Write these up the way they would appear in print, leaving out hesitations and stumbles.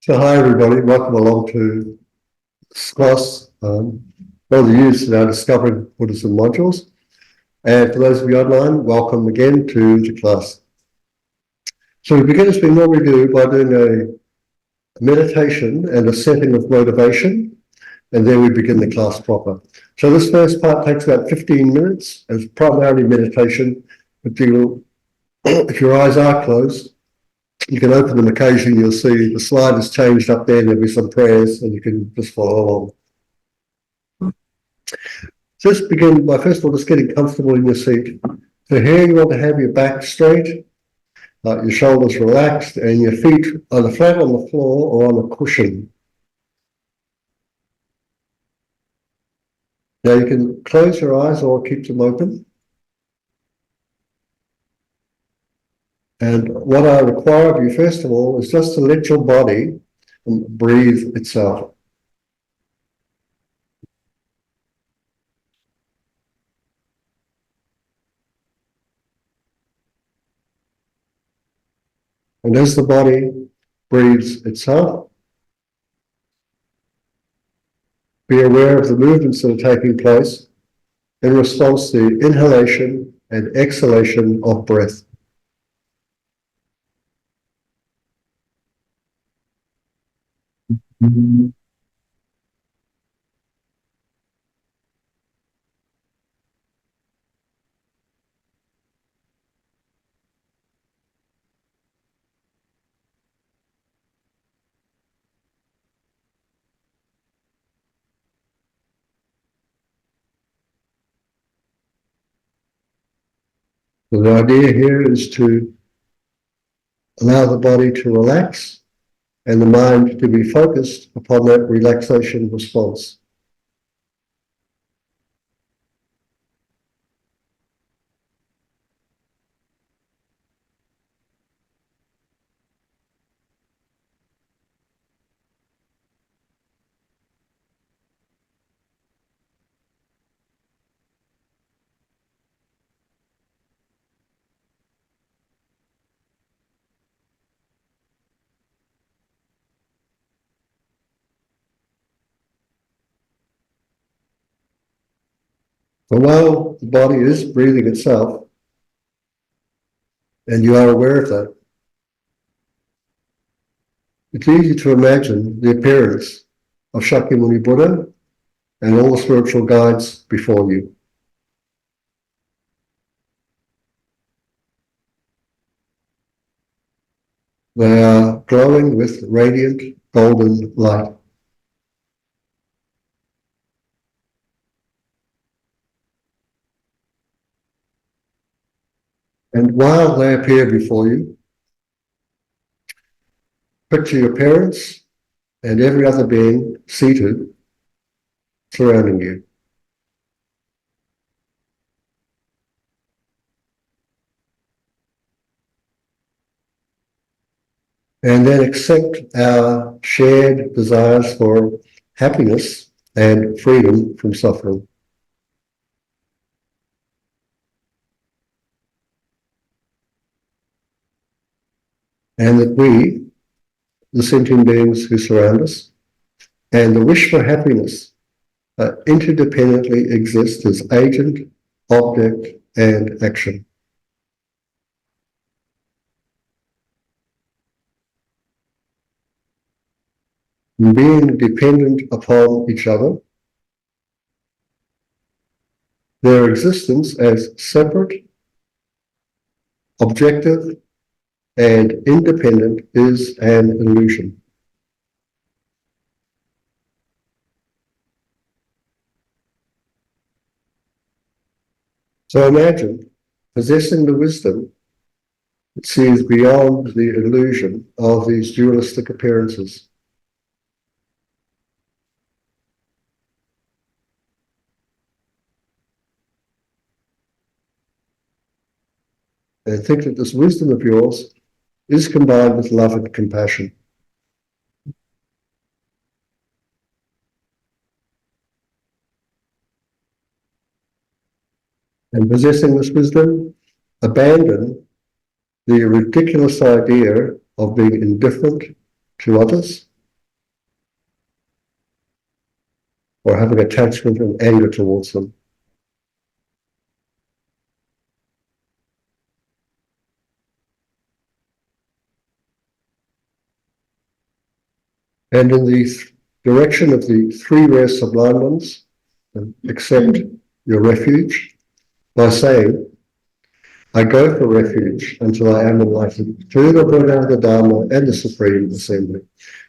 So hi everybody, welcome along to this class. All the use in our Discovering Buddhism modules. And for those of you online, welcome again to the class. So we begin as we normally do by doing a meditation and a setting of motivation, and then we begin the class proper. So this first part takes about 15 minutes as primarily meditation, but if your eyes are closed, you can open them occasionally. You'll see the slide has changed up there. There'll be some prayers and you can just follow along. So let's begin by first of all just getting comfortable in your seat. So here you want to have your back straight, your shoulders relaxed, and your feet either flat on the floor or on a cushion. Now you can close your eyes or keep them open. And what I require of you, first of all, is just to let your body breathe itself. And as the body breathes itself, be aware of the movements that are taking place in response to inhalation and exhalation of breath. So the idea here is to allow the body to relax and the mind to be focused upon that relaxation response. So while the body is breathing itself, and you are aware of that, it's easy to imagine the appearance of Shakyamuni Buddha and all the spiritual guides before you. They are glowing with radiant golden light. And while they appear before you, picture your parents and every other being seated surrounding you. And then accept our shared desires for happiness and freedom from suffering. And that we, the sentient beings who surround us, and the wish for happiness interdependently exist as agent, object, and action. Being dependent upon each other, their existence as separate, objective, and independent is an illusion. So imagine possessing the wisdom that sees beyond the illusion of these dualistic appearances. And think that this wisdom of yours is combined with love and compassion. And possessing this wisdom, abandon the ridiculous idea of being indifferent to others or having attachment and anger towards them. And in the direction of the three rare sublime ones, accept your refuge by saying, I go for refuge until I am enlightened to the Buddha, the Dharma, and the Supreme Assembly.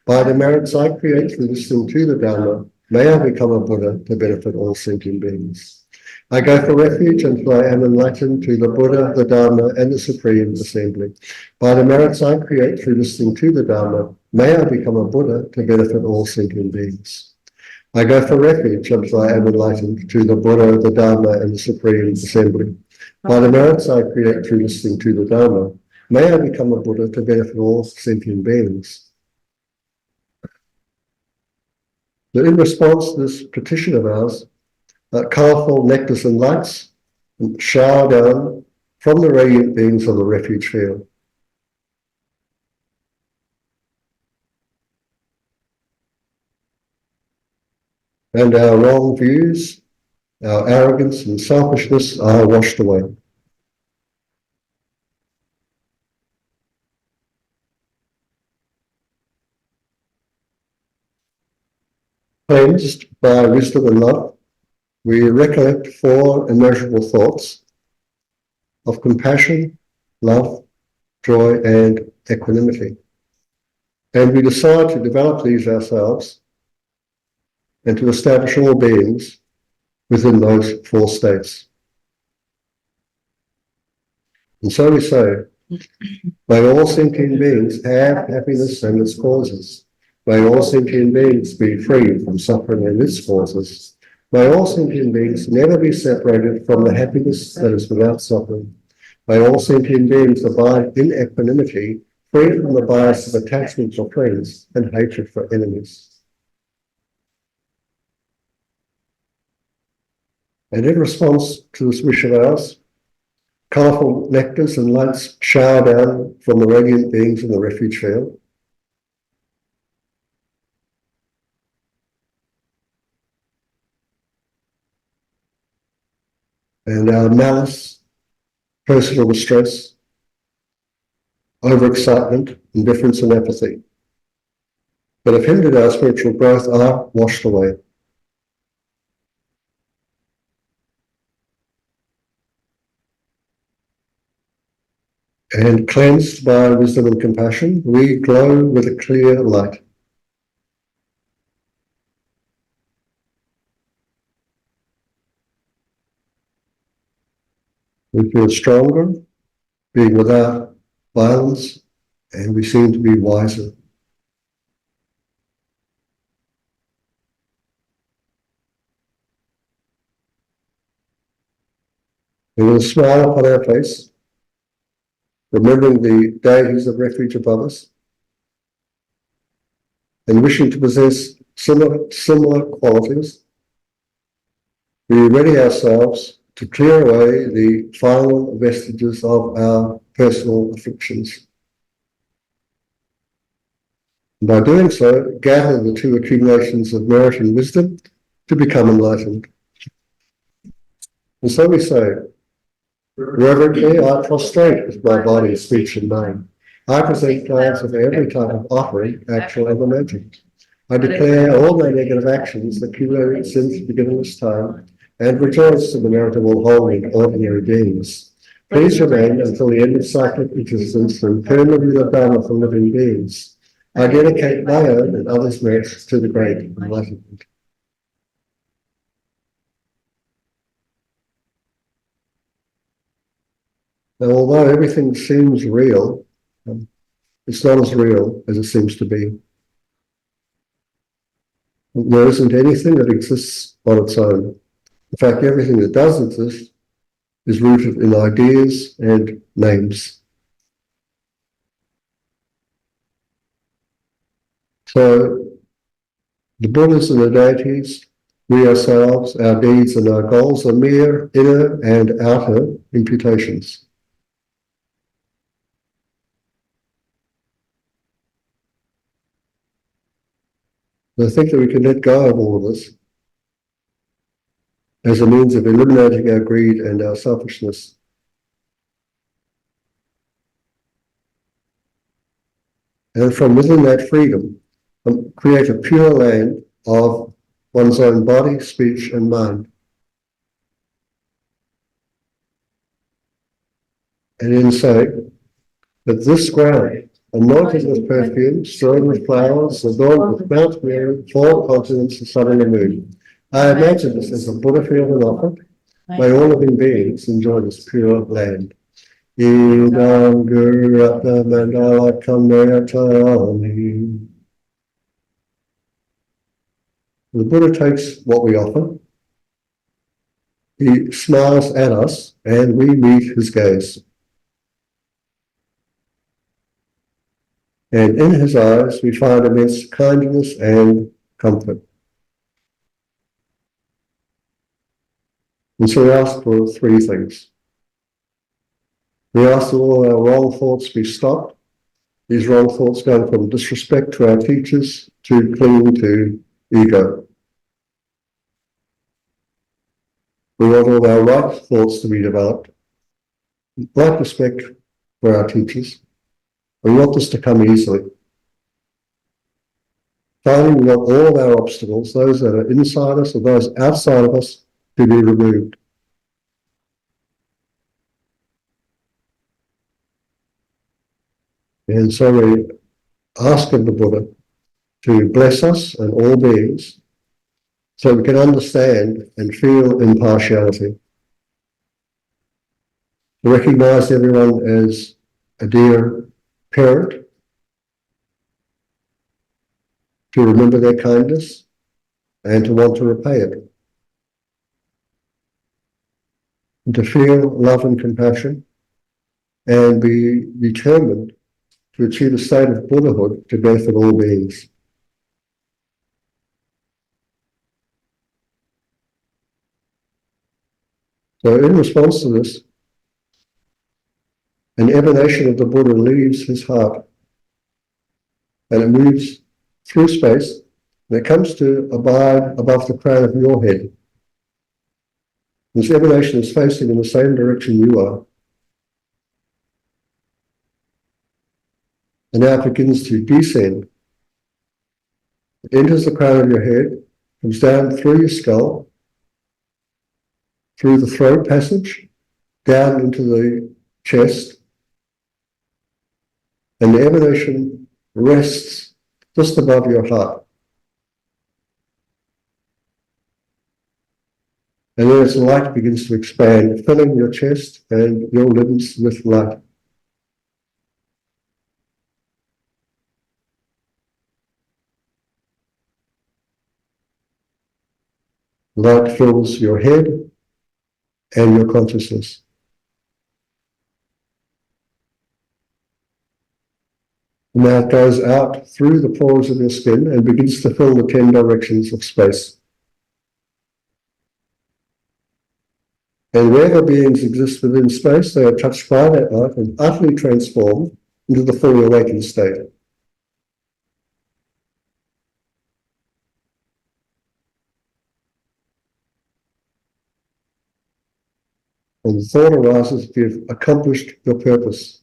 By the merits I create through listening to the Dharma, may I become a Buddha to benefit all sentient beings. I go for refuge until I am enlightened to the Buddha, the Dharma, and the Supreme Assembly. By the merits I create through listening to the Dharma, may I become a Buddha to benefit all sentient beings. I go for refuge until I am enlightened to the Buddha, the Dharma, and the Supreme Assembly. By the merits I create through listening to the Dharma, may I become a Buddha to benefit all sentient beings. So in response to this petition of ours, colourful nectars and lights shower down from the radiant beings of the refuge field. And our wrong views, our arrogance and selfishness are washed away. Cleansed by wisdom and love, we recollect four immeasurable thoughts of compassion, love, joy, and equanimity. And we decide to develop these ourselves and to establish all beings within those four states. And so we say, may all sentient beings have happiness and its causes. May all sentient beings be free from suffering and its causes. May all sentient beings never be separated from the happiness that is without suffering. May all sentient beings abide in equanimity, free from the bias of attachment for friends and hatred for enemies. And in response to this wish of ours, colourful nectars and lights shower down from the radiant beings in the refuge field. And our malice, personal distress, overexcitement, indifference and apathy that have hindered our spiritual growth are washed away. And cleansed by wisdom and compassion, we glow with a clear light. We feel stronger, being without violence, and we seem to be wiser. And with a smile upon our face, remembering the deities of refuge above us, and wishing to possess similar qualities, we ready ourselves to clear away the final vestiges of our personal afflictions. And by doing so, gather the two accumulations of merit and wisdom to become enlightened. And so we say, reverently I prostrate with my body, speech and mind. I present plans of every type of offering, actual and imagined. I declare all my negative actions accumulated since the beginning of this time, and rejoice in the merit of all holy and ordinary beings. Please remain until the end of cyclic existence and turn the wheel of Dharma for living beings. I dedicate my own and others' merits to the great enlightenment. Now, although everything seems real, it's not as real as it seems to be. There isn't anything that exists on its own. In fact, everything that does exist is rooted in ideas and names. So the Buddhas and the deities, we ourselves, our deeds and our goals are mere inner and outer imputations. I think that we can let go of all of this as a means of eliminating our greed and our selfishness. And from within that freedom, create a pure land of one's own body, speech, and mind. And in saying that this ground, anointed with perfume, strewn with flowers, adorned with Mount Mary, 4 continents, the sun and the moon. I imagine this as a Buddha field and offer. May all living beings enjoy this pure land. Idam Gurata Mandala Kamnayatani. The Buddha takes what we offer. He smiles at us and we meet his gaze. And in his eyes we find immense kindness and comfort. And so we ask for 3 things. We ask that all our wrong thoughts be stopped. These wrong thoughts going from disrespect to our teachers to clinging to ego. We want all our right thoughts to be developed, like respect for our teachers. We want this to come easily. Finally, we want all of our obstacles, those that are inside us or those outside of us, to be removed. And so we ask of the Buddha to bless us and all beings so we can understand and feel impartiality. To recognize everyone as a dear parent, to remember their kindness and to want to repay it. And to feel love and compassion and be determined to achieve a state of Buddhahood to benefit all beings. So in response to this, an emanation of the Buddha leaves his heart and it moves through space and it comes to abide above the crown of your head. This emanation is facing in the same direction you are. And now it begins to descend. It enters the crown of your head, comes down through your skull, through the throat passage, down into the chest, and the emanation rests just above your heart. And then its light begins to expand, filling your chest and your limbs with light. Light fills your head and your consciousness. And now it goes out through the pores of your skin and begins to fill the 10 directions of space. And wherever beings exist within space, they are touched by that light and utterly transformed into the fully awakened state. And the thought arises if you've accomplished your purpose.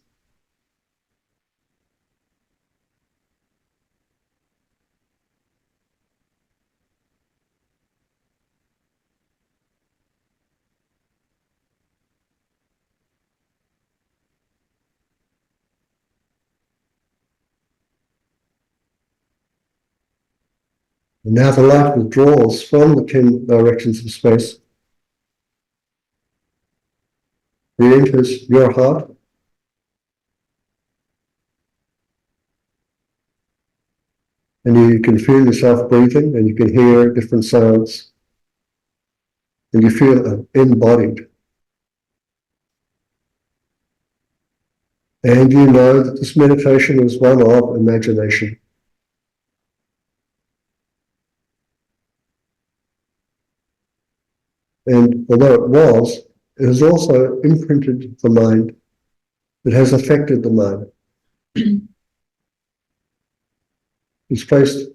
And now the light withdraws from the 10 directions of space. It enters your heart. And you can feel yourself breathing and you can hear different sounds. And you feel embodied. And you know that this meditation is one of imagination. And although it was, it has also imprinted the mind. It has affected the mind. It's placed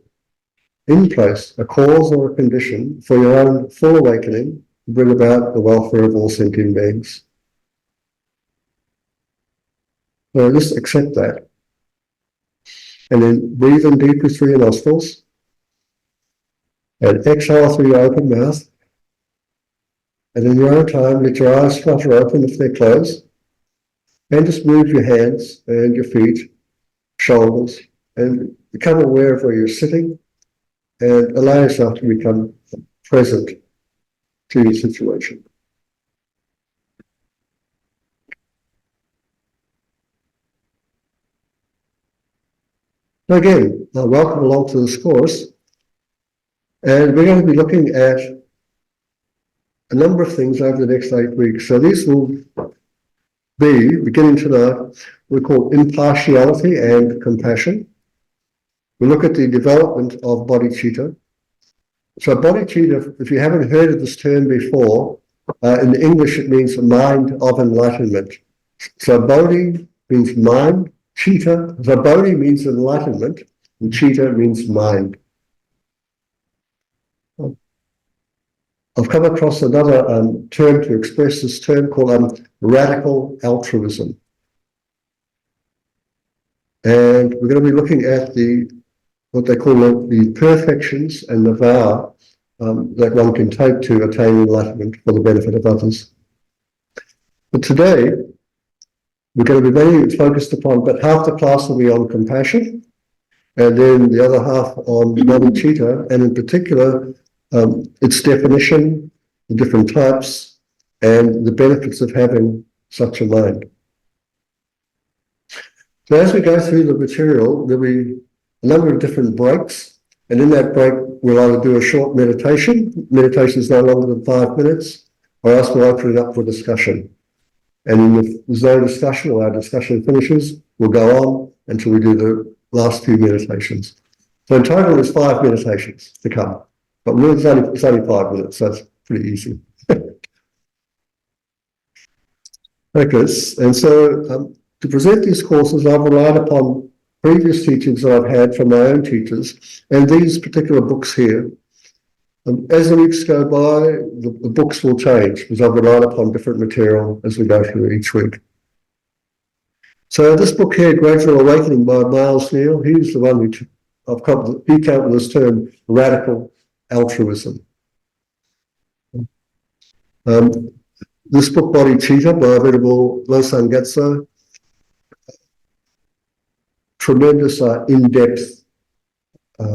in place a cause or a condition for your own full awakening, to bring about the welfare of all sentient beings. So just accept that. And then breathe in deeply through your nostrils. And exhale through your open mouth. And in your own time, let your eyes flutter open if they're closed. And just move your hands and your feet, shoulders, and become aware of where you're sitting and allow yourself to become present to your situation. So again, welcome along to this course. And we're going to be looking at a number of things over the next 8 weeks. So these will be, beginning tonight, we call impartiality and compassion. We look at the development of bodhicitta. So bodhicitta, if you haven't heard of this term before, in English it means mind of enlightenment. So bodhi means mind, citta, so bodhi means enlightenment, and citta means mind. I've come across another term to express this term called radical altruism. And we're going to be looking at what they call the perfections and the vow that one can take to attain enlightenment for the benefit of others. But today, we're going to be very focused upon, but half the class will be on compassion, and then the other half on bodhicitta, and in particular, its definition, the different types, and the benefits of having such a mind. So as we go through the material, there'll be a number of different breaks, and in that break, we'll either do a short meditation. Meditation is no longer than 5 minutes, or else we'll open it up for discussion. And if there's no discussion or our discussion finishes, we'll go on until we do the last few meditations. So in total, there's 5 meditations to come. But it's only 5 minutes, so it's pretty easy. Okay, and so to present these courses, I've relied upon previous teachings that I've had from my own teachers, and these particular books here. As the weeks go by, the books will change because I've relied upon different material as we go through each week. So this book here, Gradual Awakening by Miles Neal, he's the one he came up with this term, radical altruism. This book, Bodhicitta, by Venerable Losang Getso, tremendous in-depth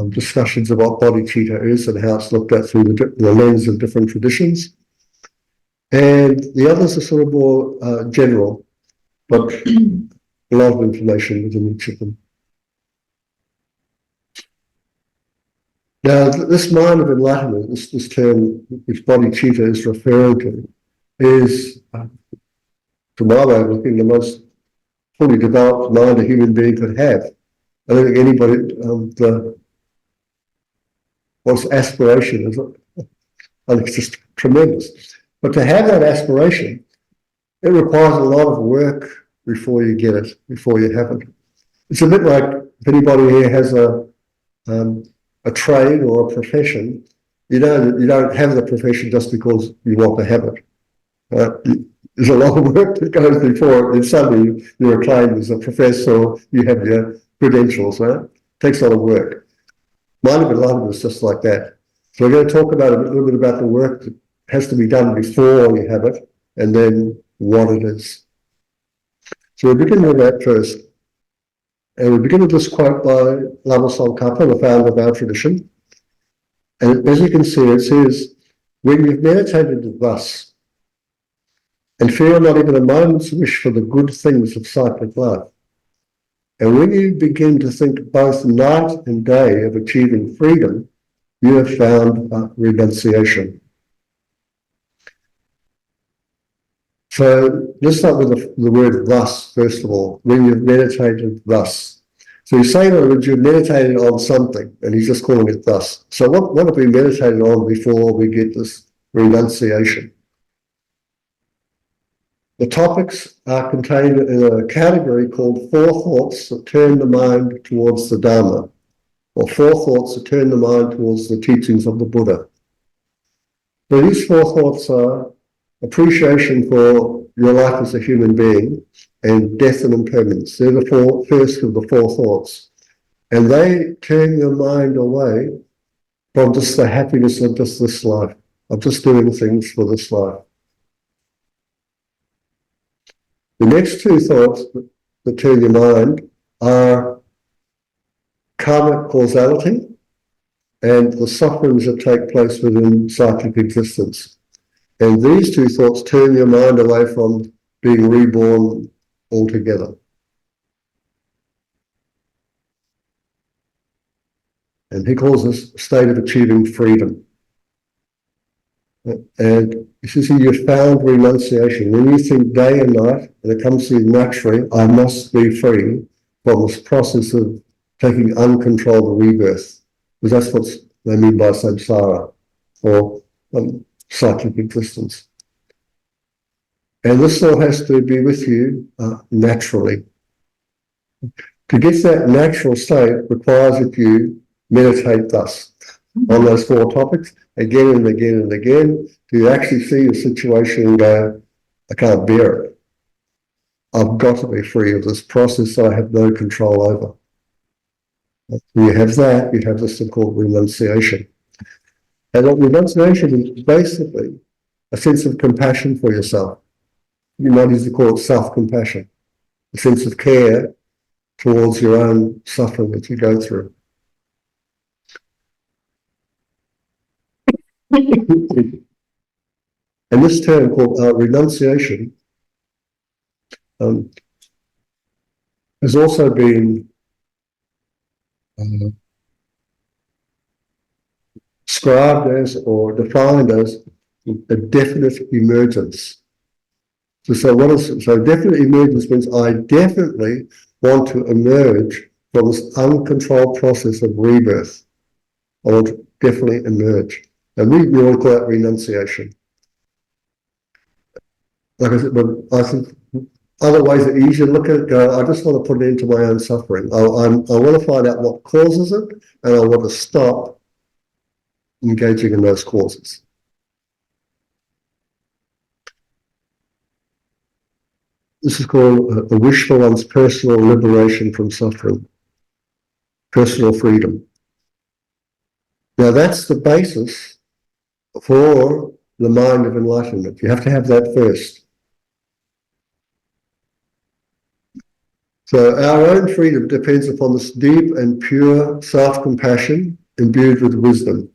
discussions of what bodhicitta is and how it's looked at through the lens of different traditions. And the others are sort of more general, but a lot of information within each of them. Now, this mind of enlightenment, this term which bodhicitta is referring to, is, to my way of looking, the most fully developed mind a human being could have. I don't think anybody, what's aspiration is, I think it's just tremendous. But to have that aspiration, it requires a lot of work before you get it, before you have it. It's a bit like if anybody here has a trade or a profession, you know that you don't have the profession just because you want to have it. There's a lot of work that goes before it, and suddenly you're acclaimed as a professor, you have your credentials, right? It takes a lot of work. Mind of enlightenment is just like that. So we're going to talk about a little bit about the work that has to be done before you have it, and then what it is. So we begin with that first. And we begin with this quote by Lama Tsongkhapa, the founder of our tradition. And as you can see, it says, when you've meditated thus, and feel not even a moment's wish for the good things of cyclic life, and when you begin to think both night and day of achieving freedom, you have found renunciation. So let's start with the word thus, first of all, when you've meditated thus. So he's saying, in other words, you've meditated on something, and he's just calling it thus. So what have we meditated on before we get this renunciation? The topics are contained in a category called 4 thoughts that turn the mind towards the Dharma, or 4 thoughts that turn the mind towards the teachings of the Buddha. So these four thoughts are appreciation for your life as a human being and death and impermanence. They're the first of the four thoughts. And they turn your mind away from just the happiness of just this life, of just doing things for this life. The next two thoughts that turn your mind are karmic causality and the sufferings that take place within cyclic existence. And these two thoughts turn your mind away from being reborn altogether. And he calls this a state of achieving freedom. And he says here, you found renunciation. When you think day and night, and it comes to you naturally, I must be free from this process of taking uncontrolled rebirth. Because that's what they mean by samsara, or cyclic existence. And this all has to be with you naturally. To get that natural state requires that you meditate thus on those four topics again and again and again. Do you actually see your situation and go, I can't bear it. I've got to be free of this process I have no control over. When you have that, you have this thing called renunciation. And what renunciation is basically a sense of compassion for yourself. You might easily call it self-compassion, a sense of care towards your own suffering that you go through. And this term called renunciation has also been described as or defined as a definite emergence. So definite emergence means I definitely want to emerge from this uncontrolled process of rebirth. I want to definitely emerge. And we really call that renunciation. Like I said, but I think other ways are easier to look at it, go, I just want to put it into my own suffering. I want to find out what causes it, and I want to stop engaging in those causes. This is called a wish for one's personal liberation from suffering, personal freedom. Now that's the basis for the mind of enlightenment. You have to have that first. So our own freedom depends upon this deep and pure self-compassion imbued with wisdom.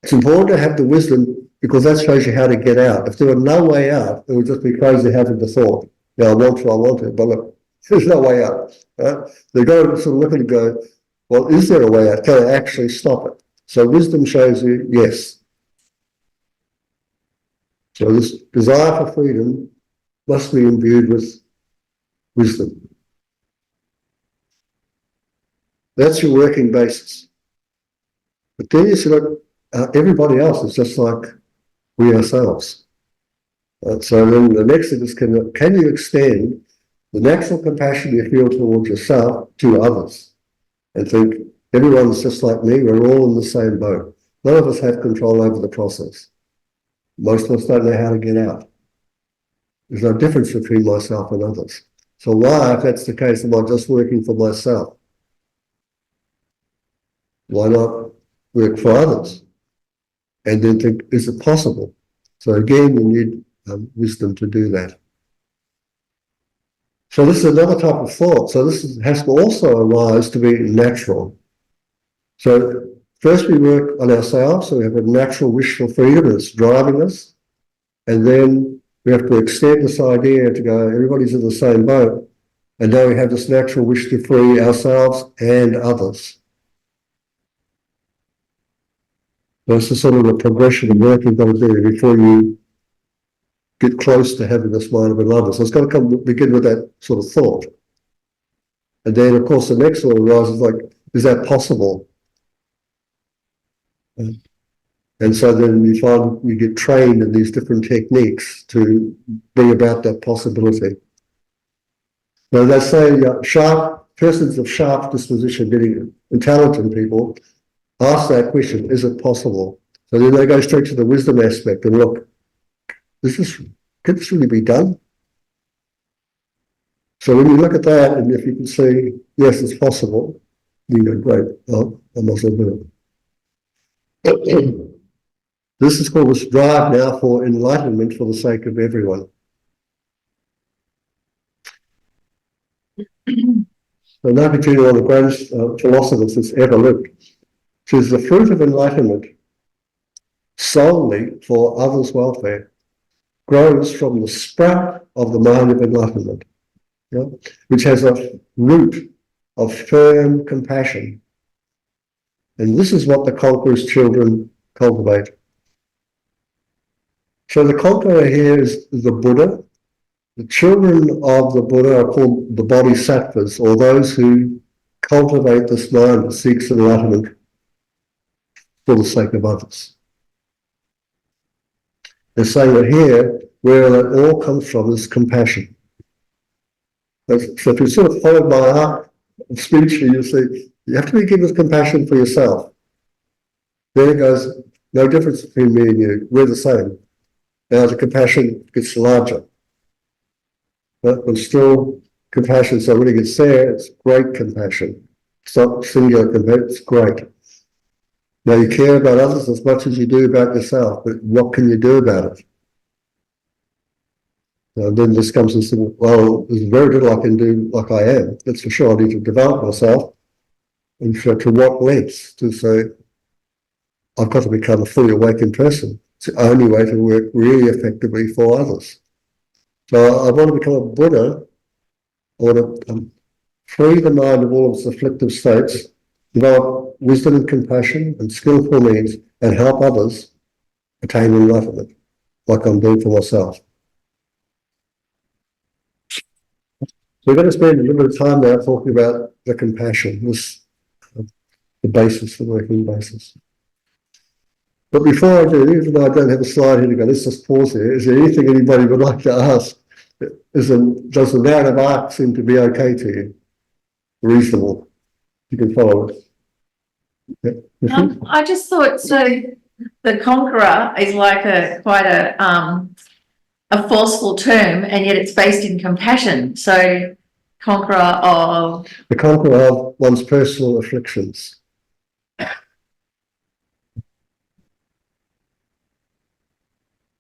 It's important to have the wisdom because that shows you how to get out. If there were no way out, it would just be crazy having the thought. Yeah, I want to, but look, there's no way out. Right? They go sort of look and go, well, is there a way out? Can I actually stop it? So wisdom shows you, yes. So this desire for freedom must be imbued with wisdom. That's your working basis. But then you see, look, everybody else is just like we ourselves. So then the next thing is, can you extend the natural compassion you feel towards yourself to others? And think, everyone's just like me, we're all in the same boat. None of us have control over the process. Most of us don't know how to get out. There's no difference between myself and others. So why, if that's the case, am I just working for myself? Why not work for others? And then think, is it possible? So again, you need wisdom to do that. So this is another type of thought. So this has to also arise to be natural. So first we work on ourselves, so we have a natural wish for freedom and it's driving us. And then we have to extend this idea to go, everybody's in the same boat. And now we have this natural wish to free ourselves and others. So it's sort of a progression of work you've got to do before you get close to having this mind of enlightenment. So it's got to begin with that sort of thought. And then, of course, the next one arises like, is that possible? And so then you find you get trained in these different techniques to bring about that possibility. Now they say persons of sharp disposition, meaning intelligent people, ask that question, is it possible? So then they go straight to the wisdom aspect and look, could this really be done? So when you look at that, and if you can see, yes, it's possible, you go, great, I must do it. This is called this drive now for enlightenment for the sake of everyone. So Nakajima, one of the greatest philosophers that's ever lived, says the fruit of enlightenment solely for others' welfare grows from the sprout of the mind of enlightenment, which has a root of firm compassion. And this is what the conqueror's children cultivate. So the conqueror here is the Buddha. The children of the Buddha are called the Bodhisattvas, or those who cultivate this mind that seeks enlightenment for the sake of others. They're saying that here, where that all comes from is compassion. So if you sort of follow my arc of speech here, you'll see you have to be given compassion for yourself. There it goes, no difference between me and you. We're the same. Now the compassion gets larger. But still compassion, so when it gets there, it's great compassion. It's not singular compassion, it's great. Now you care about others as much as you do about yourself, but what can you do about it? And then this comes and says, well, there's very little I can do like I am. That's for sure. I need to develop myself. And to what lengths to say, I've got to become a fully awakened person. It's the only way to work really effectively for others. So I want to become a Buddha. I want to free the mind of all of its afflictive states, develop wisdom and compassion and skillful means, and help others attain enlightenment, like I'm doing for myself. So we're going to spend a little bit of time now talking about the compassion, the basis, the working basis. But before I do, even though I don't have a slide here to go, let's just pause here. Is there anything anybody would like to ask? Does the narrative arc seem to be okay to you? Reasonable? You can follow it. Yeah. I just thought, so the conqueror is like quite a forceful term, and yet it's based in compassion. So conqueror of... The conqueror of one's personal afflictions.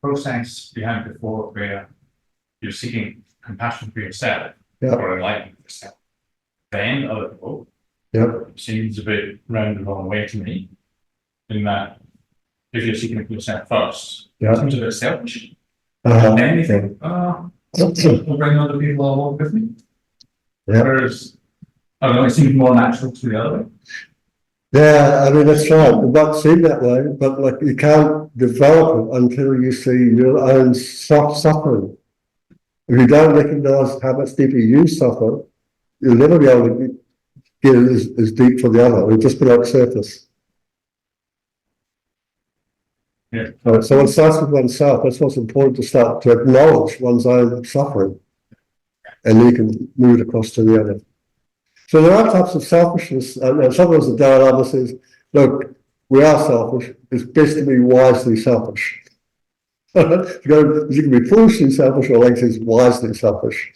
Process behind before where you're seeking compassion for yourself or enlightenment for yourself. Then other people seems a bit round the wrong way to me. In that, if you're seeking it for yourself first, it seems a bit selfish. Then you think, I'll bring other people along with me. Whereas, I don't know, it seems more natural to the other way. Yeah, I mean, that's right. It might seem that way, but like you can't develop it until you see your own suffering. If you don't recognize how much deeper you suffer, you'll never be able to get it as deep for the other. It'll just be like surface. Yeah. So it starts with oneself. That's what's important, to start to acknowledge one's own suffering. And then you can move it across to the other. So there are types of selfishness, and sometimes the Dalai Lama says, look, we are selfish. It's best to be wisely selfish. You can be foolishly selfish, or like says, wisely selfish.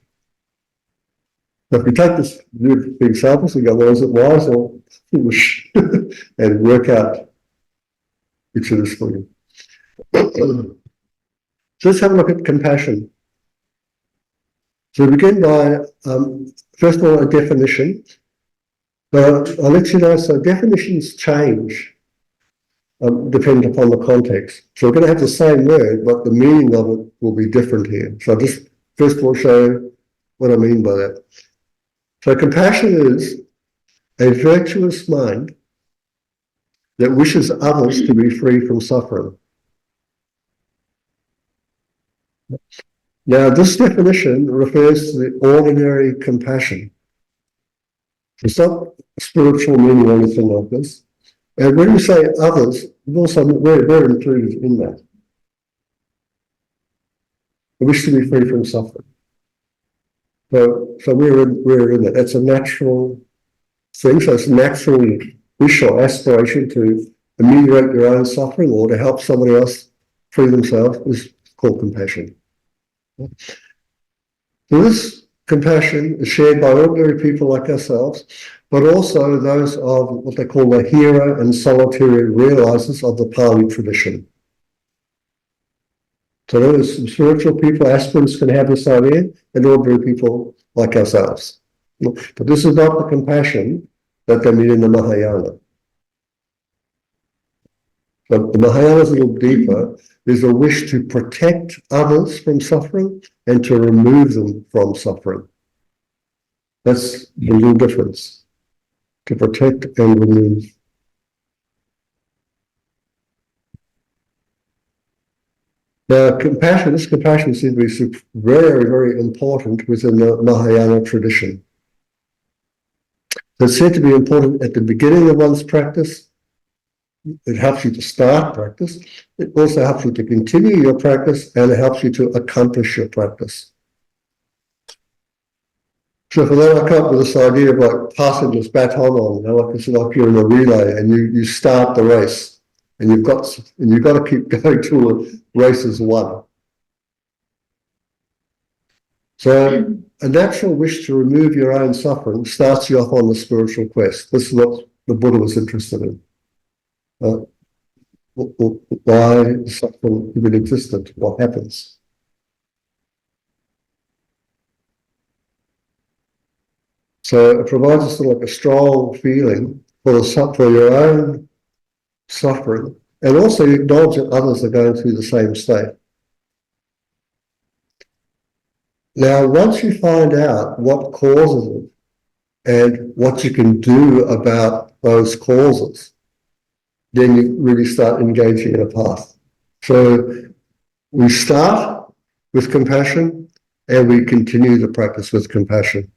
So if you take this view of being selfish and go, well, is it wise or foolish? And work out which it is for you. So let's have a look at compassion. So we begin by, first of all, a definition. I'll let you know, so definitions change depending upon the context. So we're going to have the same word, but the meaning of it will be different here. So I'll just first of all show what I mean by that. So compassion is a virtuous mind that wishes others to be free from suffering. Now, this definition refers to the ordinary compassion. It's not spiritual meaning or anything like this. And when we say others, we're included in that. We wish to be free from suffering. So we're in it. That's a natural thing. So it's a natural wish or aspiration to ameliorate your own suffering or to help somebody else free themselves is called compassion. So this compassion is shared by ordinary people like ourselves, but also those of what they call the hero and solitary realizers of the Pali tradition. So those spiritual people, aspirants can have this idea, and ordinary people like ourselves. But this is not the compassion that they mean in the Mahayana. But the Mahayana is a little deeper. There's a wish to protect others from suffering and to remove them from suffering. That's the little difference. To protect and remove. Now, this compassion seems to be very, very important within the Mahayana tradition. It's said to be important at the beginning of one's practice. It helps you to start practice. It also helps you to continue your practice, and it helps you to accomplish your practice. So for that, I come up with this idea of like passing this baton on, like it's like you're in a relay and you start the race, and you've got to keep going till the race is won. So a natural wish to remove your own suffering starts you off on the spiritual quest. This is what the Buddha was interested in. Why suffering even existed? What happens? So it provides us like a strong feeling for your own suffering, and also you acknowledge that others are going through the same state. Now, once you find out what causes it and what you can do about those causes, then you really start engaging in a path. So we start with compassion and we continue the practice with compassion.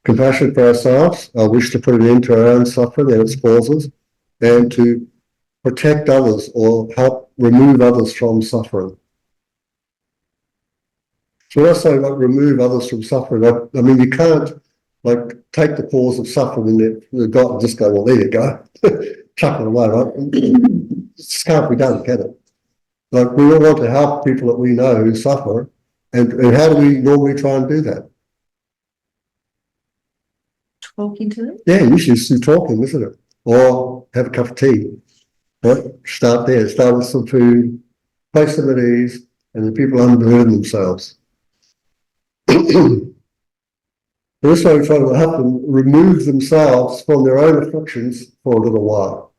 Compassion for ourselves, our wish to put an end to our own suffering and its causes, and to protect others or help remove others from suffering. So when I say like remove others from suffering, I mean you can't like take the cause of suffering and then just go, well, there you go, chuck it away, right? It just can't be done, can it? Like we all want to help people that we know who suffer, and how do we normally try and do that? Talking to them? Yeah, usually it's through talking, isn't it? Or have a cup of tea. Right? Start there. Start with some food, place them at ease, and the people unburden themselves. This way we try to help them remove themselves from their own afflictions for a little while.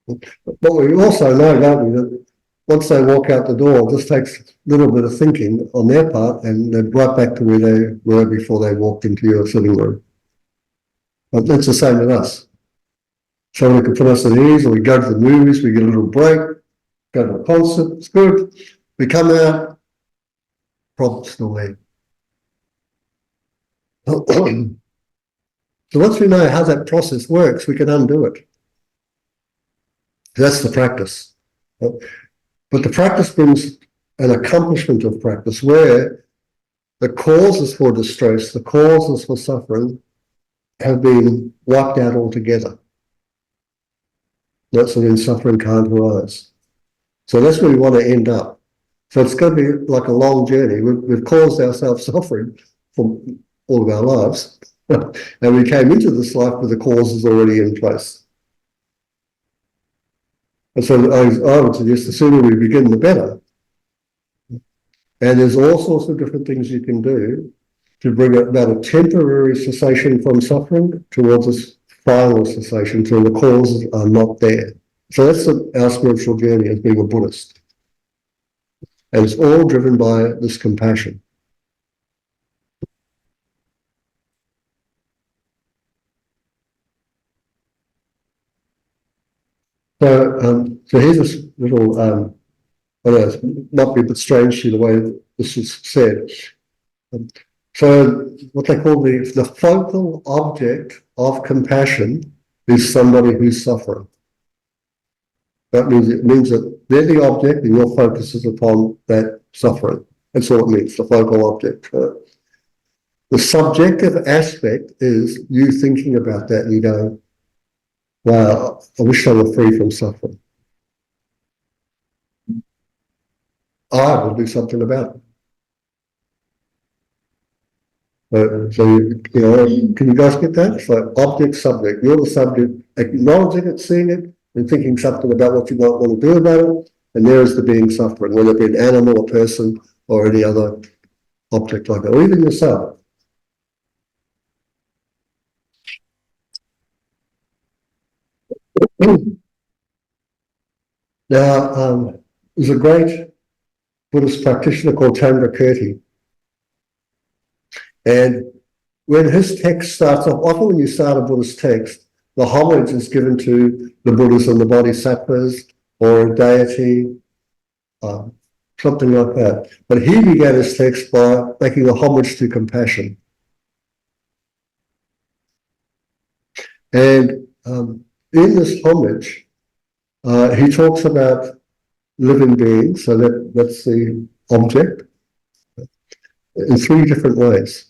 But we also know, don't we, that once they walk out the door, it just takes a little bit of thinking on their part, and they're right back to where they were before they walked into your sitting room. But that's the same with us. Someone can put us at ease, or we go to the movies, we get a little break, go to a concert, it's good. We come out, problem's still there. So once we know how that process works, we can undo it. That's the practice. But the practice brings an accomplishment of practice where the causes for distress, the causes for suffering have been wiped out altogether. That's when suffering can't arise. So that's where we want to end up. So it's going to be like a long journey. We've caused ourselves suffering for all of our lives, and we came into this life with the causes already in place. And so I would suggest the sooner we begin, the better. And there's all sorts of different things you can do to bring about a temporary cessation from suffering towards a final cessation till the causes are not there. So that's our spiritual journey as being a Buddhist. And it's all driven by this compassion. So here's this little, I know it might be a bit strange to the way this is said. So what they call the focal object of compassion is somebody who's suffering. That means it means that they're the object and your focus is upon that suffering. That's all it means, the focal object. The subjective aspect is you thinking about that and you go, wow, I wish I were free from suffering. I will do something about it. So you know, can you guys get that? It's like object, subject. You're the subject, acknowledging it, seeing it, and thinking something about what you might want to do about it. And there is the being suffering, whether it be an animal, a person, or any other object like that, or even yourself. Now, there's a great Buddhist practitioner called Chandrakirti. And when his text starts off, often when you start a Buddhist text, the homage is given to the Buddhas and the Bodhisattvas or a deity, something like that. But he began his text by making a homage to compassion. And in this homage, he talks about living beings, so that's the object, in three different ways.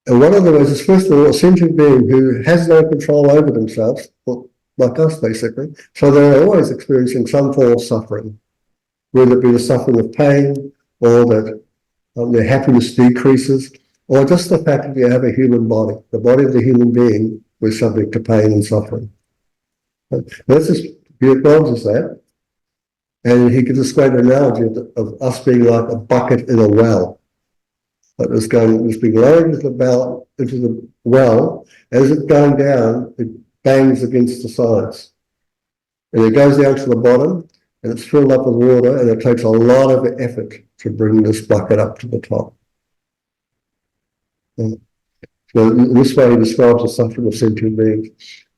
And one of the ways is, first of all, a sentient being who has no control over themselves, well, like us basically, so they're always experiencing some form of suffering, whether it be the suffering of pain, or that their happiness decreases, or just the fact that you have a human body. The body of the human being was subject to pain and suffering. He acknowledges that, and he gives this great analogy of us being like a bucket in a well. But it's being lowered into the well. As it's going down, it bangs against the sides. And it goes down to the bottom, and it's filled up with water, and it takes a lot of effort to bring this bucket up to the top. And so in this way, he describes the suffering of sentient beings.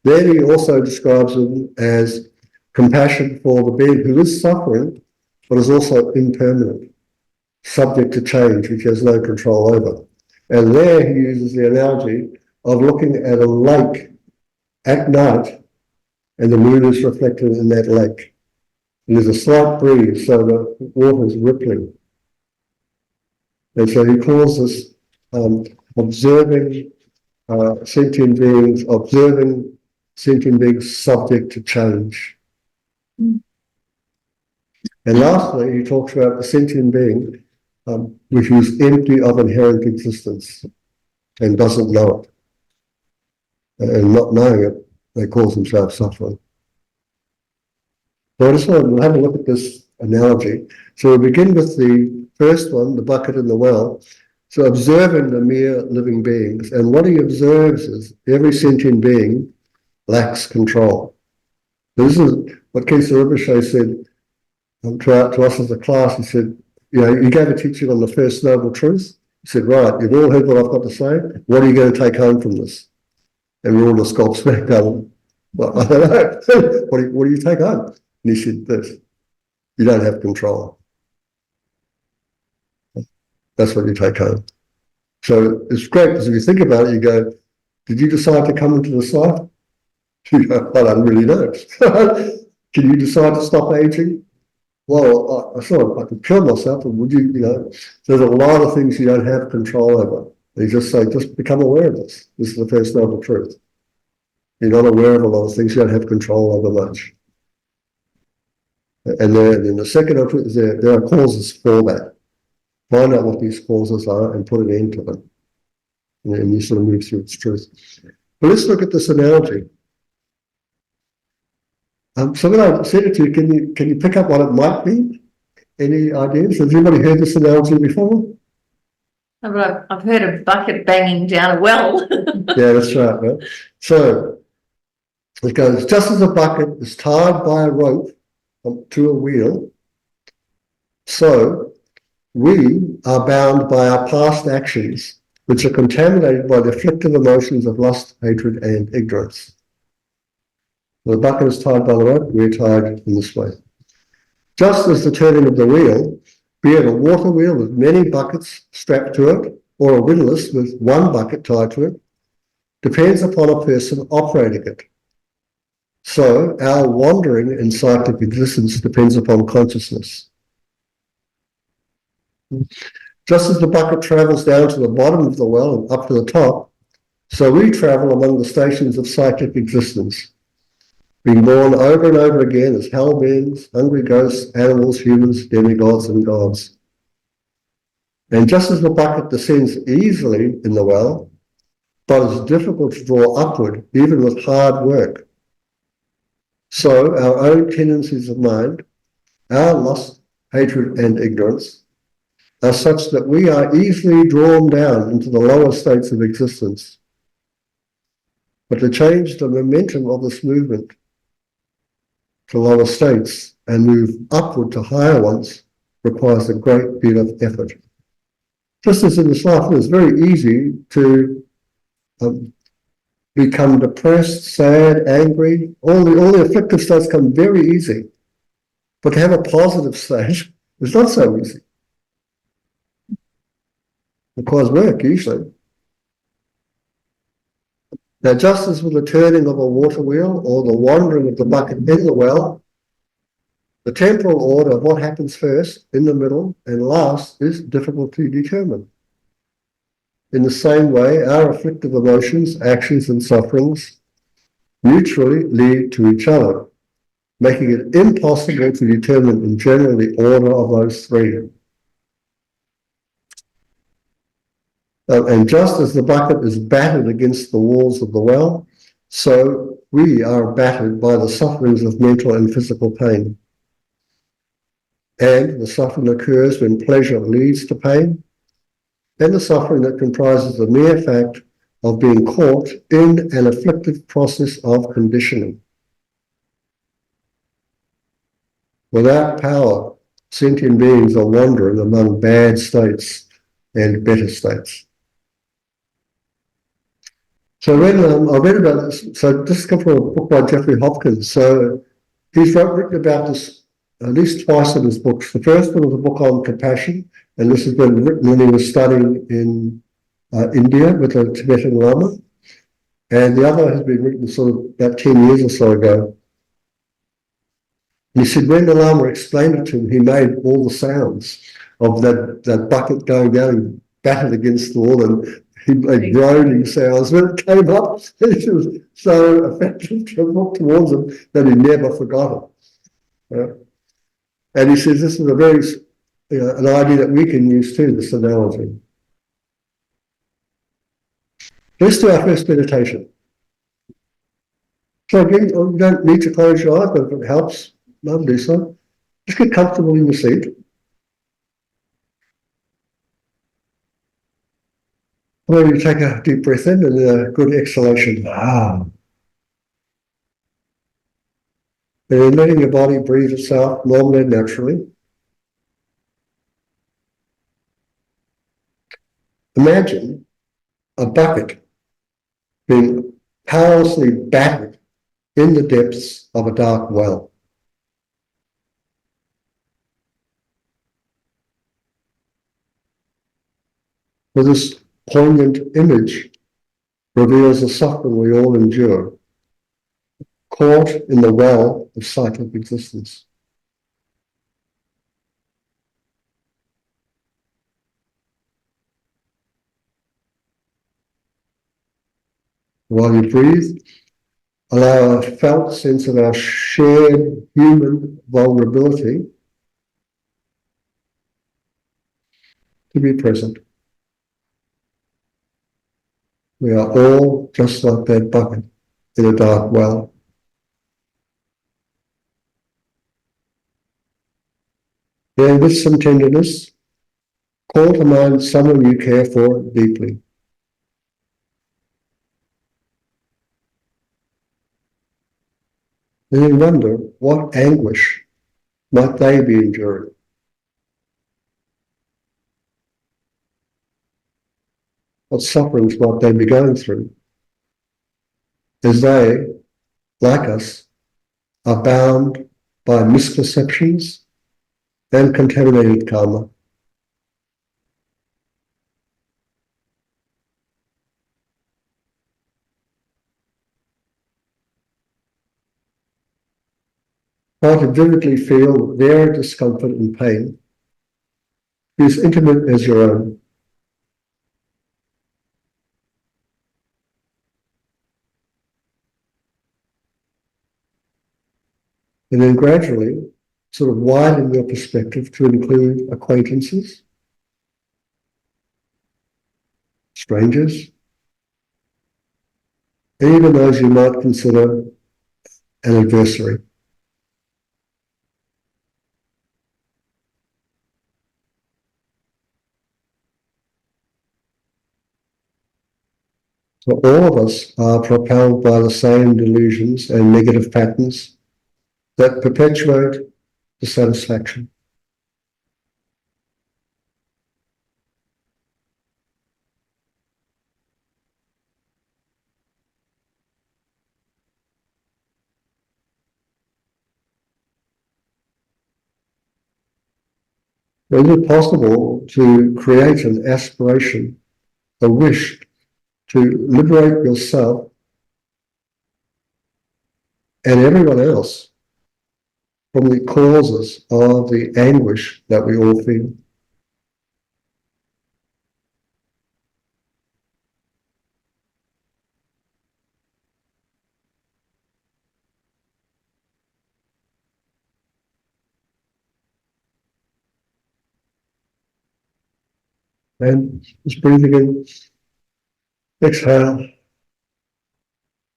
Then he also describes them as compassion for the being who is suffering, but is also impermanent, subject to change, which he has no control over. And there he uses the analogy of looking at a lake at night, and the moon is reflected in that lake. And there's a slight breeze, so the water is rippling. And so he calls this observing sentient beings subject to change. And lastly, he talks about the sentient being which is empty of inherent existence and doesn't know it. And not knowing it, they cause themselves suffering. So I just want to have a look at this analogy. So we begin with the first one, the bucket and the well. So observing the mere living beings, and what he observes is every sentient being lacks control. This is what Kesa Rinpoche said to us as a class. He said, you know, you gave a teaching on the first noble truth. He said, right, you've all heard what I've got to say. What are you going to take home from this? And we all just gulped back going, well, I don't know. What do you take home? And he said this, you don't have control. That's what you take home. So it's great because if you think about it, you go, did you decide to come into this life? You go, I don't really know. Can you decide to stop aging? Well, I thought I could kill myself, and would you, there's a lot of things you don't have control over. They just say, just become aware of this. This is the first noble truth. You're not aware of a lot of things, you don't have control over much. And then the second noble truth is there are causes for that. Find out what these causes are and put an end to them. And you sort of move through its truth. But let's look at this analogy. So when I said it to you, can you pick up what it might be? Any ideas? Has anybody heard this analogy before? I've heard a bucket banging down a well. Yeah, that's right. Right? So it goes, just as a bucket is tied by a rope to a wheel, so we are bound by our past actions, which are contaminated by the afflictive emotions of lust, hatred, and ignorance. The bucket is tied by the rope, we're tied in this way. Just as the turning of the wheel, be it a water wheel with many buckets strapped to it, or a windlass with one bucket tied to it, depends upon a person operating it. So our wandering in cyclic existence depends upon consciousness. Just as the bucket travels down to the bottom of the well and up to the top, so we travel among the stations of cyclic existence, being born over and over again as hell beings, hungry ghosts, animals, humans, demigods, and gods. And just as the bucket descends easily in the well, but is difficult to draw upward, even with hard work, so our own tendencies of mind, our lust, hatred, and ignorance, are such that we are easily drawn down into the lower states of existence. But to change the momentum of this movement to lower states and move upward to higher ones requires a great deal of effort. Just as in this life, it's very easy to become depressed, sad, angry. All the afflictive states come very easy. But to have a positive state is not so easy. It requires work, usually. Now, just as with the turning of a water wheel or the wandering of the bucket in the well, the temporal order of what happens first, in the middle, and last is difficult to determine. In the same way, our afflictive emotions, actions, and sufferings mutually lead to each other, making it impossible to determine in general the order of those three. And just as the bucket is battered against the walls of the well, so we are battered by the sufferings of mental and physical pain. And the suffering occurs when pleasure leads to pain, and the suffering that comprises the mere fact of being caught in an afflictive process of conditioning. Without power, sentient beings are wandering among bad states and better states. So I read about this. So this comes from a book by Jeffrey Hopkins. So he's written about this at least twice in his books. The first one was a book on compassion, and this has been written when he was studying in India with a Tibetan Lama. And the other has been written sort of about 10 years or so ago. And he said when the Lama explained it to him, he made all the sounds of that bucket going down and battered against the wall, and he made groaning sounds. When it came up, it was so effective to look towards him that he never forgot it. And he says this is a very, an idea that we can use too, this analogy. Let's do our first meditation. So again, you don't need to close your eyes, but if it helps, I'll do so. Just get comfortable in your seat. Maybe take a deep breath in and a good exhalation. And then letting your body breathe itself normally and naturally. Imagine a bucket being powerlessly battered in the depths of a dark well. With this poignant image reveals the suffering we all endure, caught in the well of cyclic existence. While you breathe, allow a felt sense of our shared human vulnerability to be present. We are all just like that bucket in a dark well. Then with some tenderness, call to mind someone you care for deeply. And then wonder what anguish might they be enduring. What sufferings might they be going through as they, like us, are bound by misperceptions and contaminated karma. Try to vividly feel their discomfort and pain, be as intimate as your own. And then gradually sort of widen your perspective to include acquaintances, strangers, even those you might consider an adversary. So all of us are propelled by the same delusions and negative patterns that perpetuate dissatisfaction. Is it possible to create an aspiration, a wish to liberate yourself and everyone else from the causes of the anguish that we all feel? And just breathing in, exhale,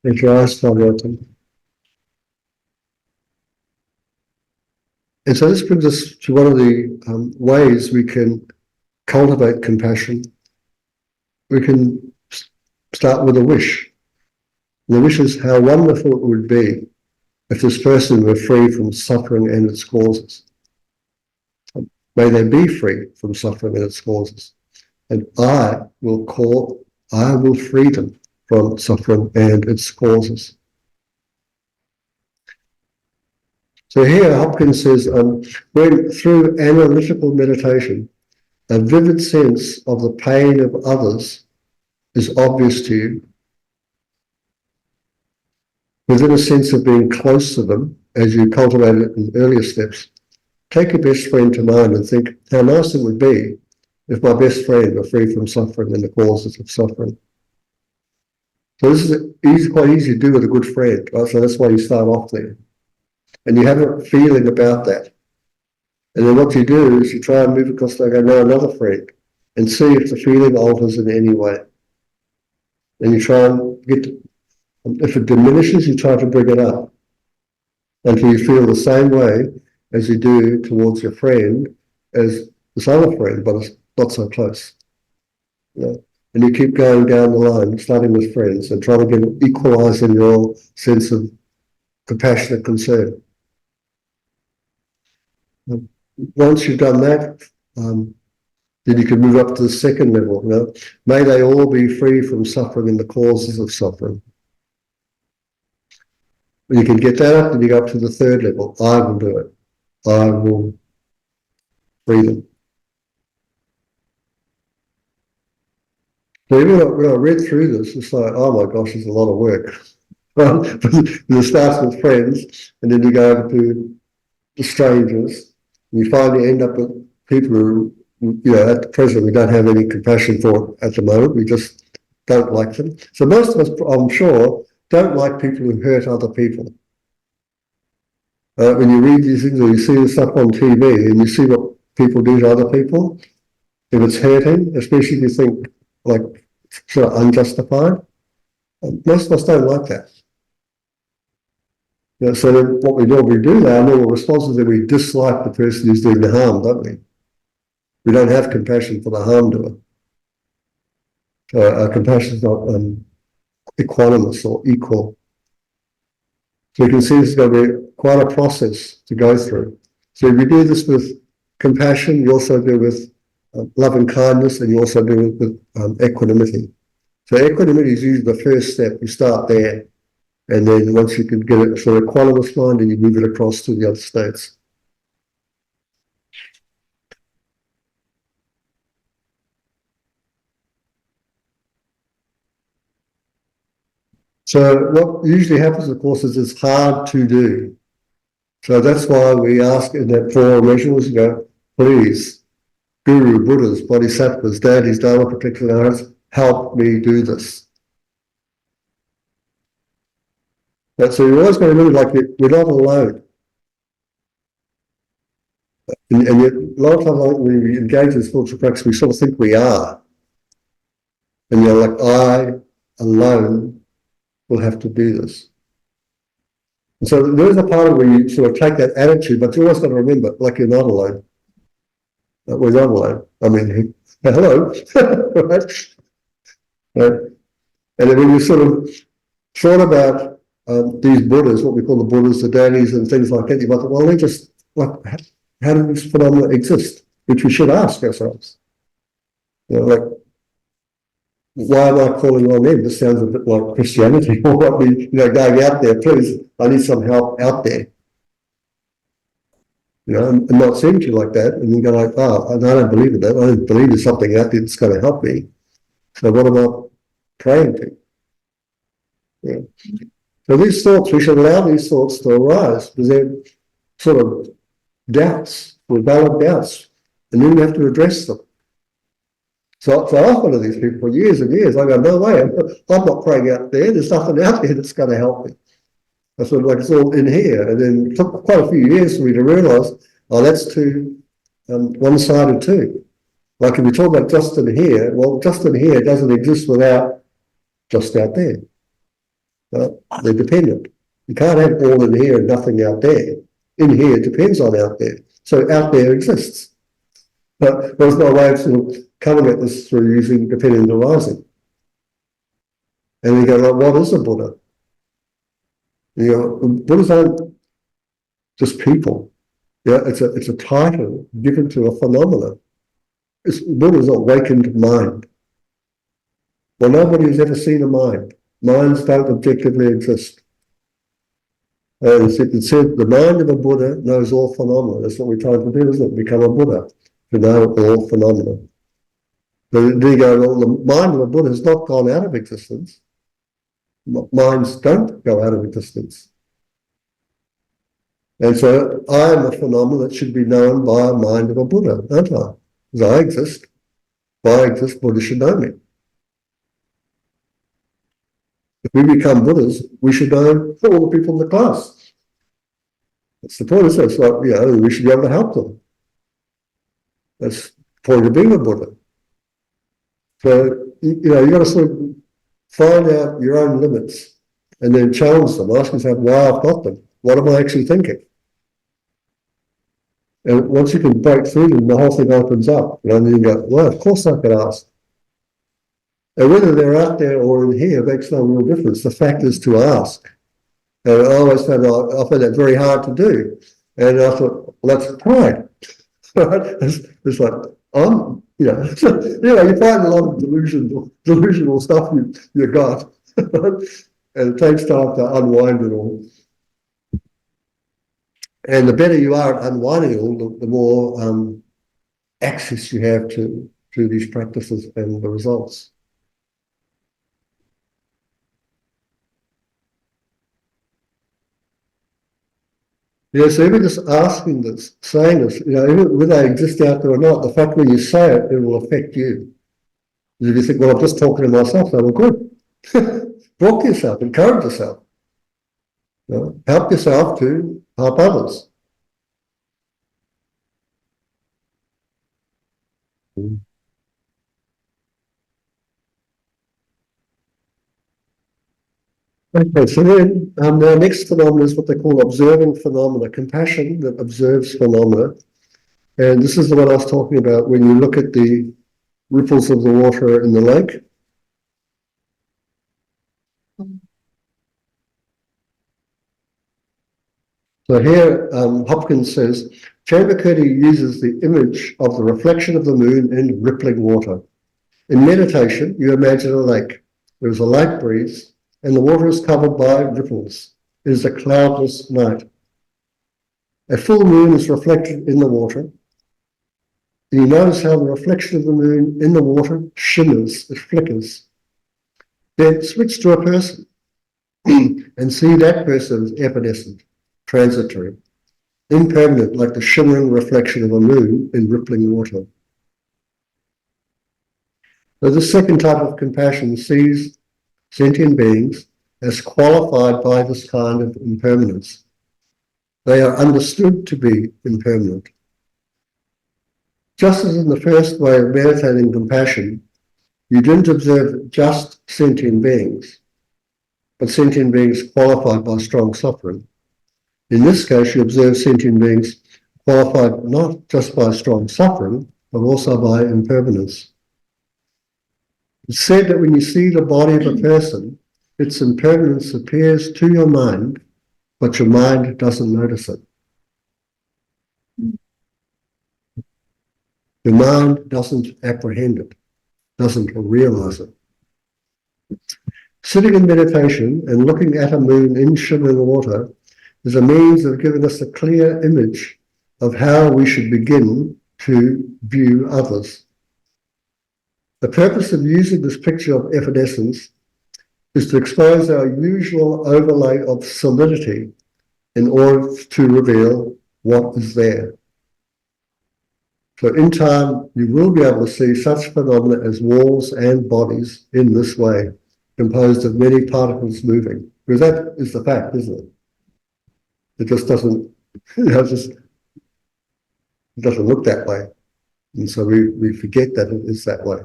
and your eyes start open. And so this brings us to one of the ways we can cultivate compassion. We can start with a wish. And the wish is how wonderful it would be if this person were free from suffering and its causes. May they be free from suffering and its causes. And I will free them from suffering and its causes. So here Hopkins says, when through analytical meditation, a vivid sense of the pain of others is obvious to you, within a sense of being close to them as you cultivate it in earlier steps, take your best friend to mind and think how nice it would be if my best friend were free from suffering and the causes of suffering. So this is quite easy to do with a good friend, right? So that's why you start off there. And you have a feeling about that. And then what you do is you try and move across to another friend and see if the feeling alters in any way. And you try and if it diminishes, you try to bring it up until you feel the same way as you do towards your friend as this other friend, but it's not so close. And you keep going down the line, starting with friends and trying to get equalised in your sense of compassionate concern. Once you've done that, then you can move up to the second level. May they all be free from suffering and the causes of suffering. When you can get that up, then you go up to the third level. I will do it. I will free them. So even when I read through this, it's like, oh my gosh, it's a lot of work. It starts with friends, and then you go over to the strangers, and you finally end up with people who, at the present we don't have any compassion for at the moment. We just don't like them. So most of us, I'm sure, don't like people who hurt other people. When you read these things or you see this stuff on TV and you see what people do to other people, if it's hurting, especially if you think like sort of unjustified, most of us don't like that. So then what we normally do now, our normal response is that we dislike the person who's doing the harm, don't we? We don't have compassion for the harm doer. So our compassion is not equanimous or equal. So you can see this is going to be quite a process to go through. So if you do this with compassion, you also do with love and kindness, and you also do it with equanimity. So equanimity is usually the first step. You start there, and then once you can get it sort of equanimous mind, then you move it across to the other states. So what usually happens, of course, is it's hard to do. So that's why we ask in that 4 measures, please, Guru, Buddhas, Bodhisattvas, Deities, Dharma, Protectors, help me do this. So you're always going to remember, like, we're not alone. And yet, a lot of times when we engage in spiritual practice, we sort of think we are. And you're like, I alone will have to do this. And so there is a part of where you sort of take that attitude, but you always got to remember, like you're not alone. We're not alone. I mean, hello. Right? Right? And then when you sort of thought about these Buddhas, what we call the Buddhas, the Danis and things like that, you might think, well, they just, like, how do these phenomena exist? Which we should ask ourselves. You know, like, why am I calling on them? This sounds a bit like Christianity, or what we, going out there, please, I need some help out there. And not seem to you like that, and you go like, oh, I don't believe in that. I don't believe there's something out there that's going to help me. So what am I praying to? Yeah. So these thoughts, we should allow these thoughts to arise, because they're sort of doubts, or valid doubts, and then we have to address them. So I was one of these people for years and years. I go, no way, I'm not praying out there. There's nothing out there that's going to help me. I sort of like, it's all in here. And then it took quite a few years for me to realise, oh, that's too one-sided too. Like if we talk about just in here, well, just in here doesn't exist without just out there. They're dependent. You can't have all in here and nothing out there. In here depends on out there. So out there exists. But there's no way of sort of coming at this through using dependent arising. And you go, well, what is a Buddha? Buddhas aren't just people. It's a title given to a phenomenon. Buddha's awakened mind. Well, nobody has ever seen a mind. Minds don't objectively exist. And it said the mind of a Buddha knows all phenomena. That's what we're trying to do, isn't it? Become a Buddha, to know all phenomena. But then you go, well, the mind of a Buddha has not gone out of existence. Minds don't go out of existence. And so I am a phenomenon that should be known by a mind of a Buddha, aren't I? Because I exist. If I exist, Buddha should know me. If we become Buddhas, we should know all the people in the class. That's the point, isn't it? It's like, we should be able to help them. That's the point of being a Buddha. So, you've got to sort of find out your own limits and then challenge them. Ask yourself why I've got them. What am I actually thinking? And once you can break through them, the whole thing opens up. And then you go, well, of course I could ask. And whether they're out there or in here makes no real difference. The fact is to ask. And I always found that very hard to do. And I thought, well, that's pride. It's like, you find a lot of delusional stuff you got. And it takes time to unwind it all. And the better you are at unwinding it all, the more access you have to these practices and the results. So even just asking this, saying this, even whether they exist out there or not, the fact when you say it, it will affect you. If you think, well, I'm just talking to myself, so well, good. Talk to yourself, encourage yourself. Help yourself to help others. Okay, so then the next phenomenon is what they call observing phenomena, compassion that observes phenomena. And this is the one I was talking about when you look at the ripples of the water in the lake. So here Hopkins says, Chandrakirti uses the image of the reflection of the moon in rippling water. In meditation, you imagine a lake. There is a light breeze, and the water is covered by ripples. It is a cloudless night. A full moon is reflected in the water. And you notice how the reflection of the moon in the water shimmers, it flickers. Then switch to a person and see that person as evanescent, transitory, impermanent, like the shimmering reflection of a moon in rippling water. So the second type of compassion sees sentient beings as qualified by this kind of impermanence. They are understood to be impermanent. just as in the first way of meditating compassion, you didn't observe just sentient beings, but sentient beings qualified by strong suffering. In this case, you observe sentient beings qualified not just by strong suffering, but also by impermanence. It's said that when you see the body of a person, its impermanence appears to your mind, but your mind doesn't notice it. Your mind doesn't apprehend it, doesn't realize it. Sitting in meditation and looking at a moon in shimmering water is a means of giving us a clear image of how we should begin to view others. The purpose of using this picture of evanescence is to expose our usual overlay of solidity in order to reveal what is there. So in time, you will be able to see such phenomena as walls and bodies in this way, composed of many particles moving. Because that is the fact, isn't it? It just doesn't, it doesn't look that way. And so we forget that it is that way.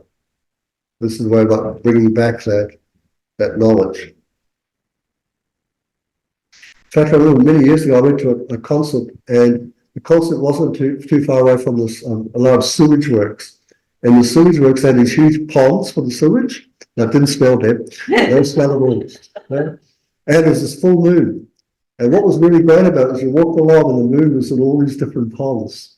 This is the way about bringing back that knowledge. In fact, I remember many years ago, I went to a concert, and the concert wasn't too far away from this, a lot of sewage works. And the sewage works had these huge ponds for the sewage. Now, it didn't smell dead. No smell at all. Right? And it was this full moon. And what was really great about it is you walked along and the moon was in all these different ponds.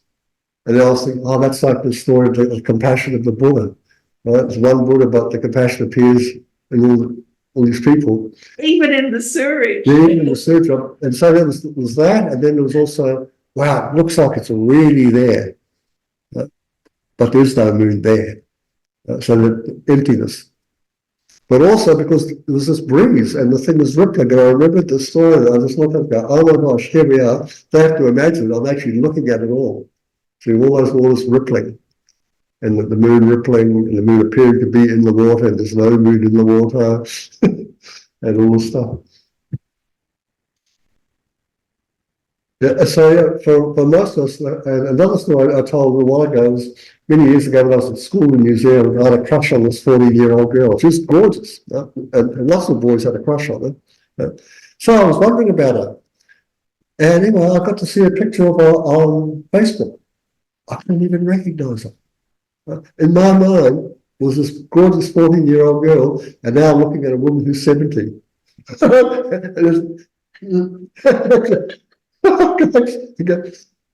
And I was thinking, oh, that's like the story of the compassion of the Buddha. Right? There's one Buddha, but the compassion appears in all these people. Even in the sewage. Yeah, even in the sewage. And so there was that, and then there was also, wow, it looks like it's really there. But there's no moon there. So the emptiness. But also because there was this breeze and the thing was rippling, and I remembered the story, and I just looked at it and go, oh my gosh, here we are. They have to imagine I'm actually looking at it all. So all this rippling, and the moon rippling, and the moon appearing to be in the water, and there's no moon in the water, and all this stuff. Yeah, so yeah, for most of us, and another story I told a little while ago was many years ago when I was at school in New Zealand, I had a crush on this 40-year-old girl. She was gorgeous, and lots of boys had a crush on her. So I was wondering about her. And anyway, I got to see a picture of her on Facebook. I couldn't even recognize her. In my mind, was this gorgeous 14-year-old girl, and now I'm looking at a woman who's 70.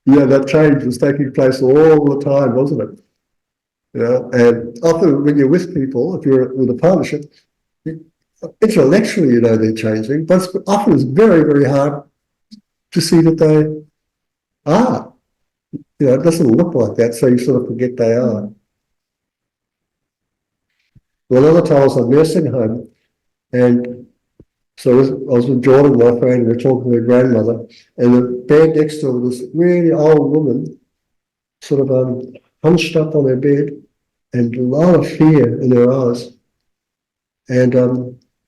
Yeah, that change was taking place all the time, wasn't it? And often when you're with people, if you're with a partnership, intellectually you know they're changing, but often it's very, very hard to see that they are. It doesn't look like that, so you sort of forget they are. Well, another time I was at a nursing home, and so I was with Jordan, my friend, and we were talking to her grandmother, and the bed next to her was this really old woman, sort of hunched up on her bed, and a lot of fear in her eyes, and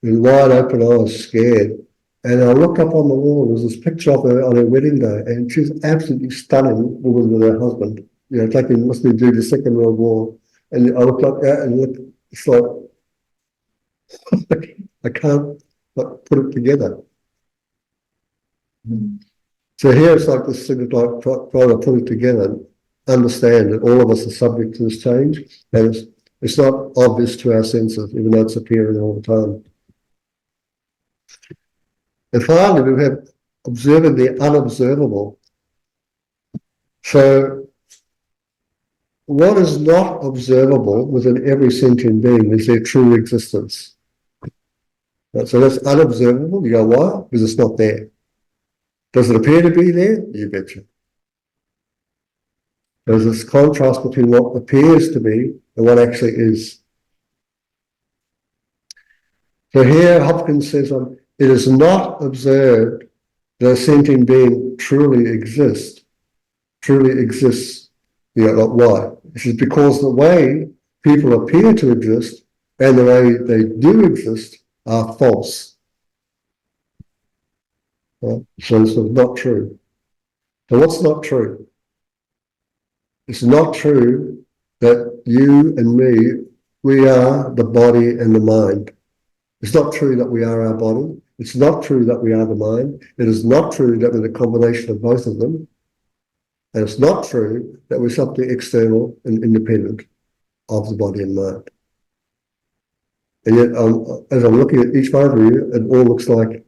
with wide open eyes, scared. And I looked up on the wall, there was this picture of her on her wedding day, and she's absolutely stunning woman with her husband, must be due to the Second World War. And I looked like that and looked, it's like, I can't put it together. So here it's like this thing of like trying to put it together and understand that all of us are subject to this change, and it's not obvious to our senses, even though it's appearing all the time. And finally, we have observing the unobservable. So what is not observable within every sentient being is their true existence. So that's unobservable. You go, why? Because it's not there. Does it appear to be there? You betcha. There's this contrast between what appears to be and what actually is. So here Hopkins says, it is not observed that a sentient being truly exists. Like why? This is because the way people appear to exist and the way they do exist are false. So it's not true. So what's not true? It's not true that you and me, we are the body and the mind. It's not true that we are our body. It's not true that we are the mind. It is not true that we're the combination of both of them. And it's not true that we're something external and independent of the body and mind. And yet, as I'm looking at each one of you, it all looks like,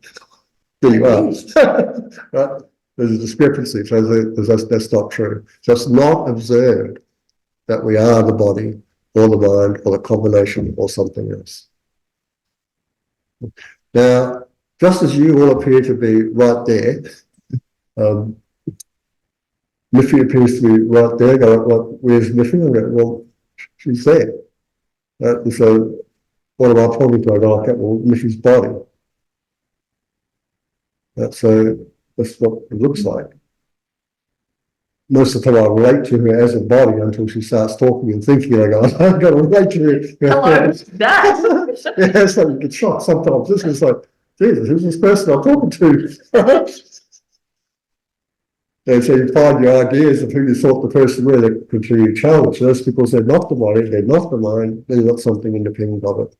there you are. Right? There's a discrepancy, so that's not true. So it's not observed that we are the body or the mind or the combination or something else. Now, just as you all appear to be right there, Miffy appears to be right there. Go, well, where's Miffy? I go, well, she's there. And so, what am I pointing to? I go, okay, well, Miffy's body. So that's what it looks like. Most of the time I relate to her as a body until she starts talking and thinking, and I go, I'm going to relate to her. Hello, that. Yeah, so you get shocked sometimes. This is like, Jesus, who's this person I'm talking to? And so you find your ideas of who you thought the person were that continue to challenge. So that's because they're not the body, they're not the mind, they're not something independent of it.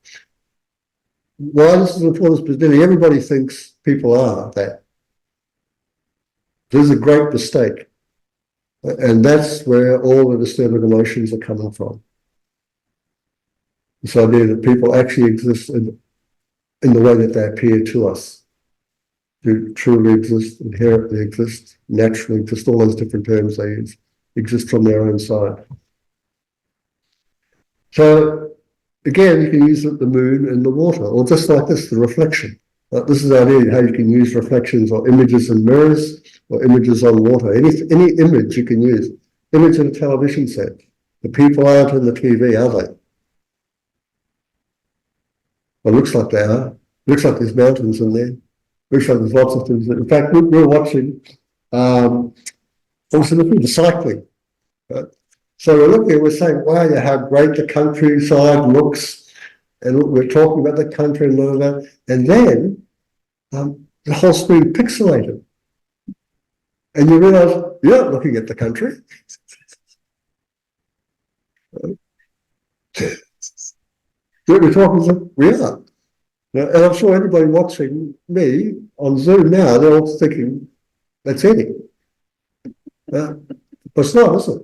Why this is important is because everybody thinks people are that. This is a great mistake. And that's where all the disturbing emotions are coming from. This idea that people actually exist in the way that they appear to us. Do truly exist, inherently exist, naturally, just all those different terms they use, exist from their own side. So, again, you can use the moon and the water, or just like this, the reflection. This is the idea how you can use reflections or images in mirrors or images on water. Any image you can use. Image in a television set. The people aren't in the TV, are they? Well, it looks like they are. It looks like there's mountains in there. Looks like there's lots of things. In fact, we're watching also looking at the cycling. Right? So we're looking at, we're saying, wow, yeah, how great the countryside looks. And we're talking about the country and all of that. And then the whole screen pixelated. And you realize you're not looking at the country. We're talking to, we are. And I'm sure anybody watching me on Zoom now, they're all thinking, that's Eddie. But it's not, is it?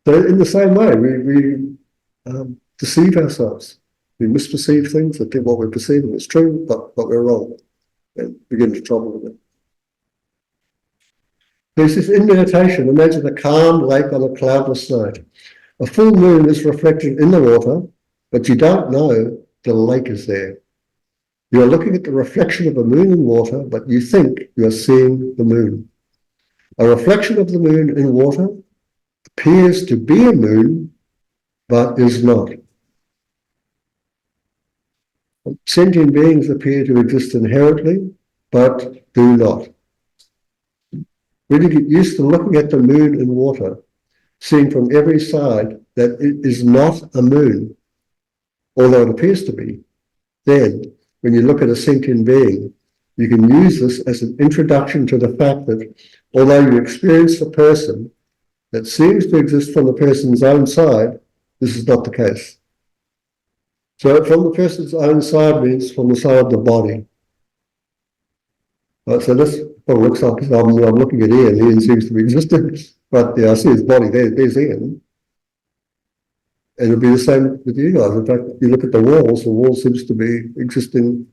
So in the same way, we deceive ourselves. We misperceive things, that what we're perceiving is true, but we're wrong. And we get into trouble with it. There's this in meditation, imagine a calm lake on a cloudless night. A full moon is reflected in the water, but you don't know the lake is there. You're looking at the reflection of a moon in water, but you think you're seeing the moon. A reflection of the moon in water appears to be a moon, but is not. Sentient beings appear to exist inherently, but do not. When you get used to looking at the moon in water, seeing from every side that it is not a moon, although it appears to be, then when you look at a sentient being, you can use this as an introduction to the fact that although you experience a person that seems to exist from the person's own side, this is not the case. So from the person's own side means from the side of the body. So this what it looks like, I'm looking at Ian, Ian seems to be existing, but yeah, I see his body, there's Ian. And it'll be the same with you guys. In fact, you look at the wall seems to be existing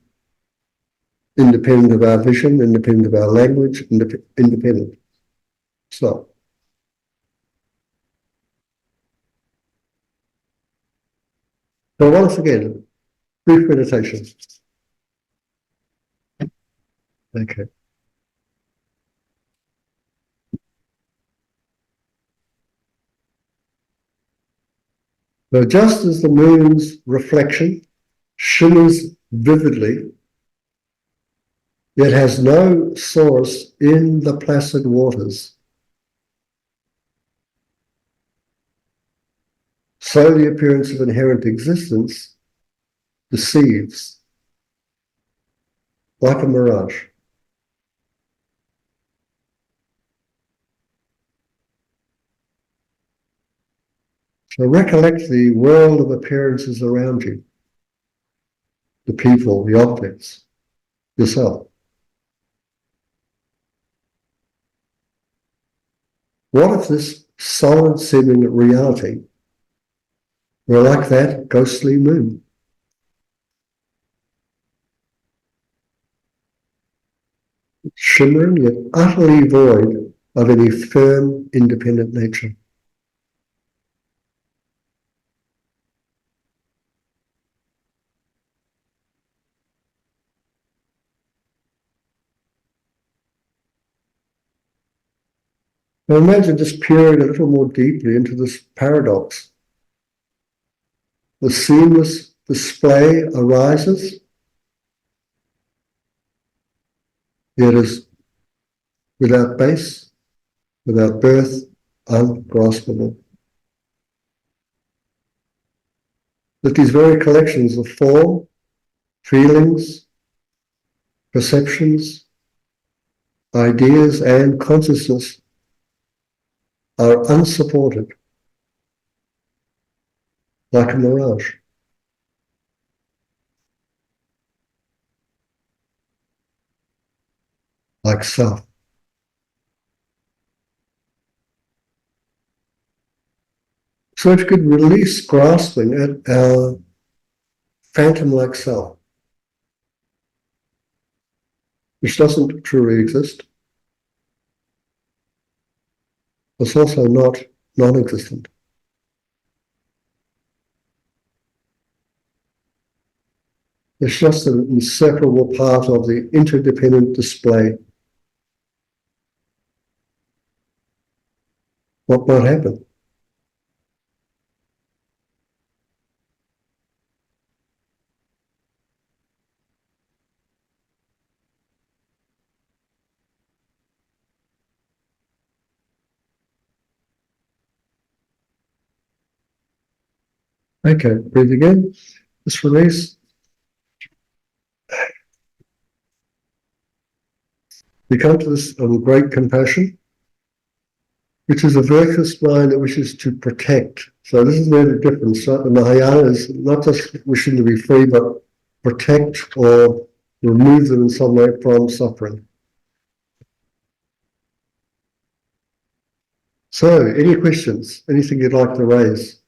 independent of our vision, independent of our language, independent. So. So once again, brief meditation. Okay. So just as the moon's reflection shimmers vividly, yet has no source in the placid waters, so the appearance of inherent existence deceives, like a mirage. So recollect the world of appearances around you, the people, the objects, yourself. What if this solid seeming reality were like that ghostly moon? Shimmering yet utterly void of any firm, independent nature. Now imagine just peering a little more deeply into this paradox. The seamless display arises, yet is without base, without birth, ungraspable. That these very collections of form, feelings, perceptions, ideas, and consciousness are unsupported, like a mirage. Like self. So if you could release grasping at our phantom-like self, which doesn't truly exist, it's also not non-existent. It's just an inseparable part of the interdependent display. What might happen? Okay, breathe again. Just release. We come to this great compassion, which is a virtuous mind that wishes to protect. So this is where the difference. The Mahayana is not just wishing to be free, but protect or remove them in some way from suffering. So, any questions? Anything you'd like to raise?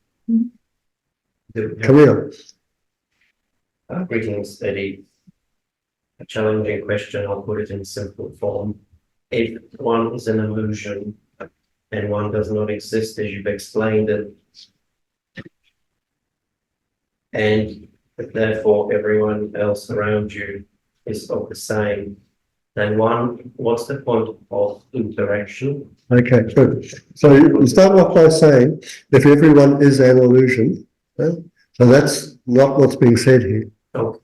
Come here. Greetings, Eddie. A challenging question, I'll put it in simple form. If one is an illusion and one does not exist as you've explained it, and therefore everyone else around you is of the same, then what's the point of interaction? Okay, good. So you start off by saying, if everyone is an illusion, so that's not what's being said here. Okay.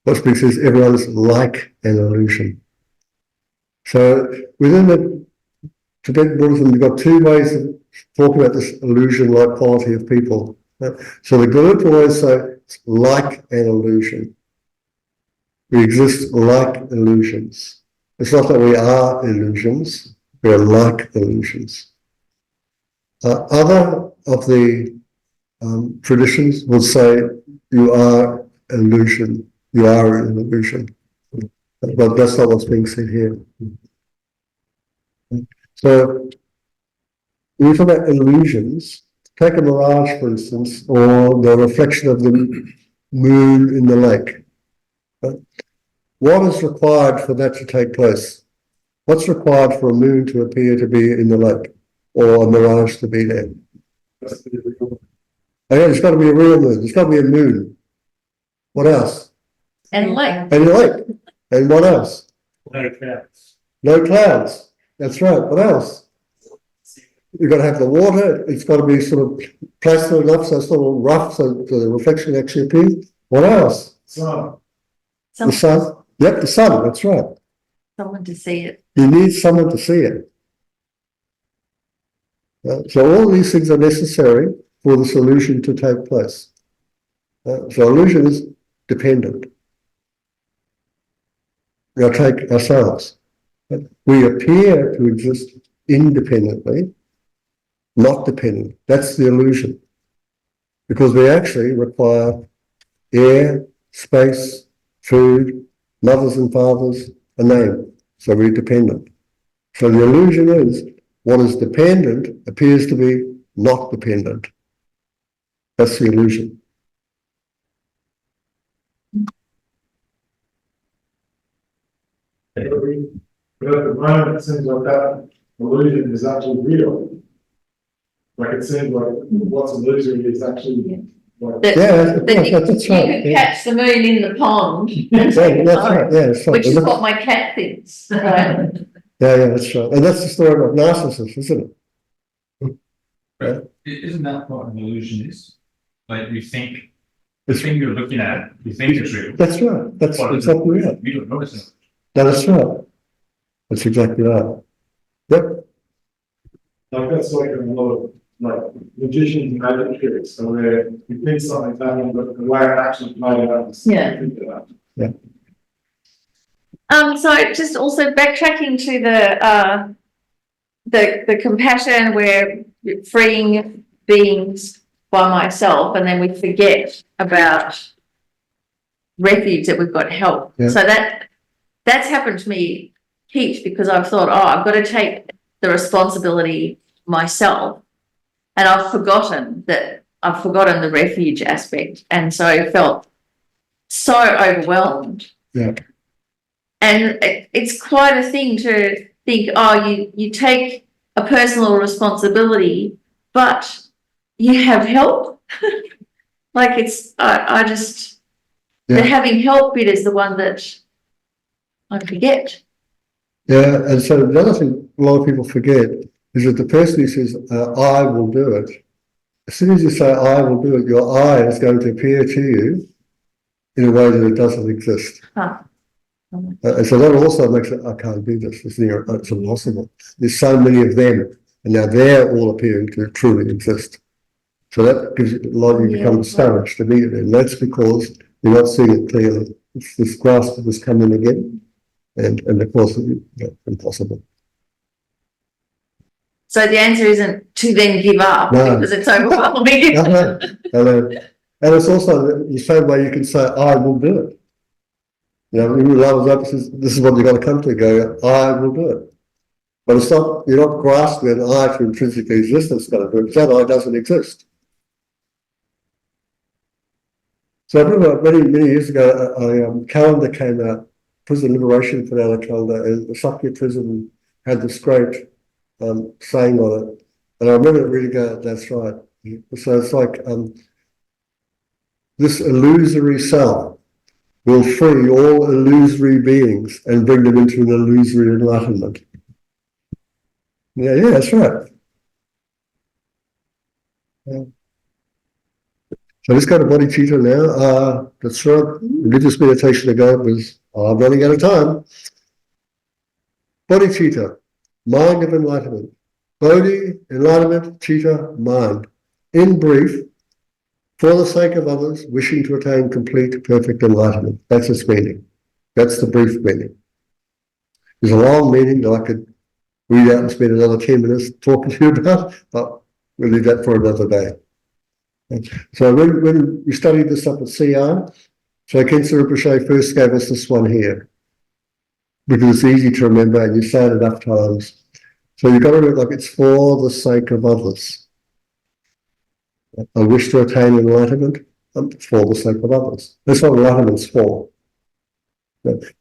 What's being said is everyone is like an illusion. So within the Tibetan Buddhism, you've got two ways of talking about this illusion-like quality of people. So the Guru always say it's like an illusion. We exist like illusions. It's not that we are illusions, we are like illusions. Other of the traditions will say you are illusion, you are an illusion. But that's not what's being said here. So when you talk about illusions, take a mirage, for instance, or the reflection of the moon in the lake. What is required for that to take place? What's required for a moon to appear to be in the lake, or a mirage to be there? Again, it's got to be a real moon. It's got to be a moon. What else? And lake. And a lake. And what else? No clouds. No clouds. That's right. What else? You've got to have the water. It's got to be sort of plastered enough so it's not all rough so the reflection actually appears. What else? Sun. The sun. Yep, the sun. That's right. Someone to see it. You need someone to see it. So all these things are necessary for the solution to take place. So illusion is dependent. Now take ourselves. We appear to exist independently, not dependent. That's the illusion. because we actually require air, space, food, mothers and fathers, a name. So we're dependent. So the illusion is what is dependent appears to be not dependent. That's the illusion. But at the moment, it seems like that illusion is actually real. Like it seems like what's illusory is actually like. That, Yeah, that you, that's you right. could Yeah. catch the moon in the pond, Yeah, that's right. Yeah, that's right. which is And what my cat thinks. Right? yeah, that's right. And that's the story of Narcissus, isn't it? Isn't that what an illusion is? Like you think, the thing you're looking at, you think it's real. That's right. That's But it's exactly right. You don't notice it. No, that's right. That's exactly right. Yep. Like that's like a lot of like magicians and magic tricks, so where you think something's happening, but the way it actually played out is. Yeah. So just also backtracking to the compassion, where freeing beings by myself, and then we forget about refuge, that we've got help. Yeah. So that's happened to me, Peet, because I've thought, I've got to take the responsibility myself, and I've forgotten the refuge aspect, and so I felt so overwhelmed. Yeah. And it's quite a thing to think, you take a personal responsibility, but you have help. Like I just, the having help bit is the one that I forget. Yeah, and so the other thing a lot of people forget is that the person who says, I will do it, as soon as you say, I will do it, your I is going to appear to you in a way that it doesn't exist. And so that also makes it, I can't do this, it's impossible. There's so many of them, and now they're all appearing to truly exist. So that gives you, a lot of you become discouraged immediately, and that's because you're not seeing it clearly. It's this grasp that has come in again, and of course, impossible. So the answer isn't to then give up, because it's overwhelming. And it's also the same way you can say, I will do it. You know, when you love up, says, this is what you've got to come to, go, I will do it. But it's not, you're not grasping an I to intrinsically exist that's going to do it, because that I doesn't exist. So I remember many years ago, a calendar came out, Prison Liberation put out a calendar, and the Sakya prison had this great saying on it. And I remember it really going, that's right. So it's like, this illusory self will free all illusory beings and bring them into an illusory enlightenment. Yeah, that's right. Yeah. So let's go to Bodhicitta now. That's right. Religious meditation ago was, I'm running out of time. Bodhicitta, mind of enlightenment. Bodhi, enlightenment, citta, mind. In brief, for the sake of others, wishing to attain complete, perfect enlightenment. That's its meaning. That's the brief meaning. There's a long meaning that I could read out and spend another 10 minutes talking to you about, but we'll leave that for another day. So when we studied this up at CR, so Khensa Rinpoche first gave us this one here, because it's easy to remember and you say it enough times. So you've got to remember, like, it's for the sake of others. I wish to attain enlightenment for the sake of others. That's what enlightenment's for. If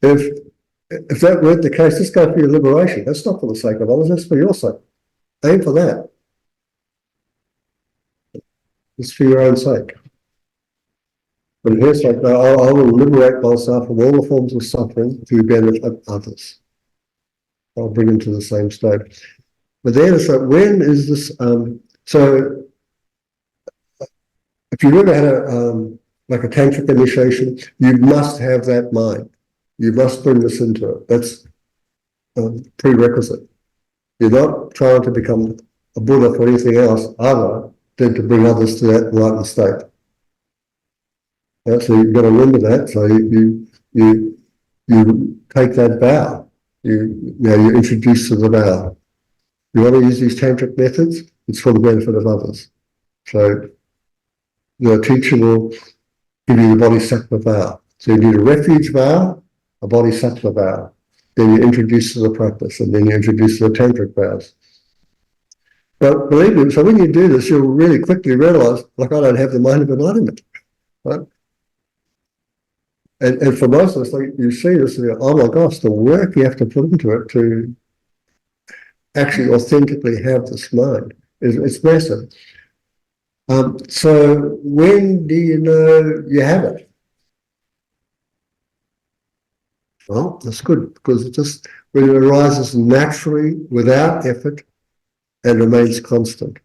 that weren't the case, let's go for your liberation. That's not for the sake of others, that's for your sake. Aim for that. It's for your own sake. But here's like, I will liberate myself from all the forms of suffering to the benefit of others. I'll bring them to the same state. But then it's like, when is this, so if you've ever had like a tantric initiation, you must have that mind. You must bring this into it. That's prerequisite. You're not trying to become a Buddha for anything else other than to bring others to that enlightened state. So you've got to remember that. So you take that vow. You're introduced to the vow. You want to use these tantric methods, it's for the benefit of others. So the teacher will give you the Bodhisattva vow. So you need a refuge vow, a Bodhisattva vow. Then you introduce to the practice, and then you introduce to the tantric vows. But believe me, so when you do this, you'll really quickly realize, like, I don't have the mind of enlightenment, right? And for most of us, like, you see this, and you go, oh my gosh, the work you have to put into it to actually authentically have this mind it's massive. So when do you know you have it? Well, that's good, because it just, when it arises naturally, without effort, and remains constant.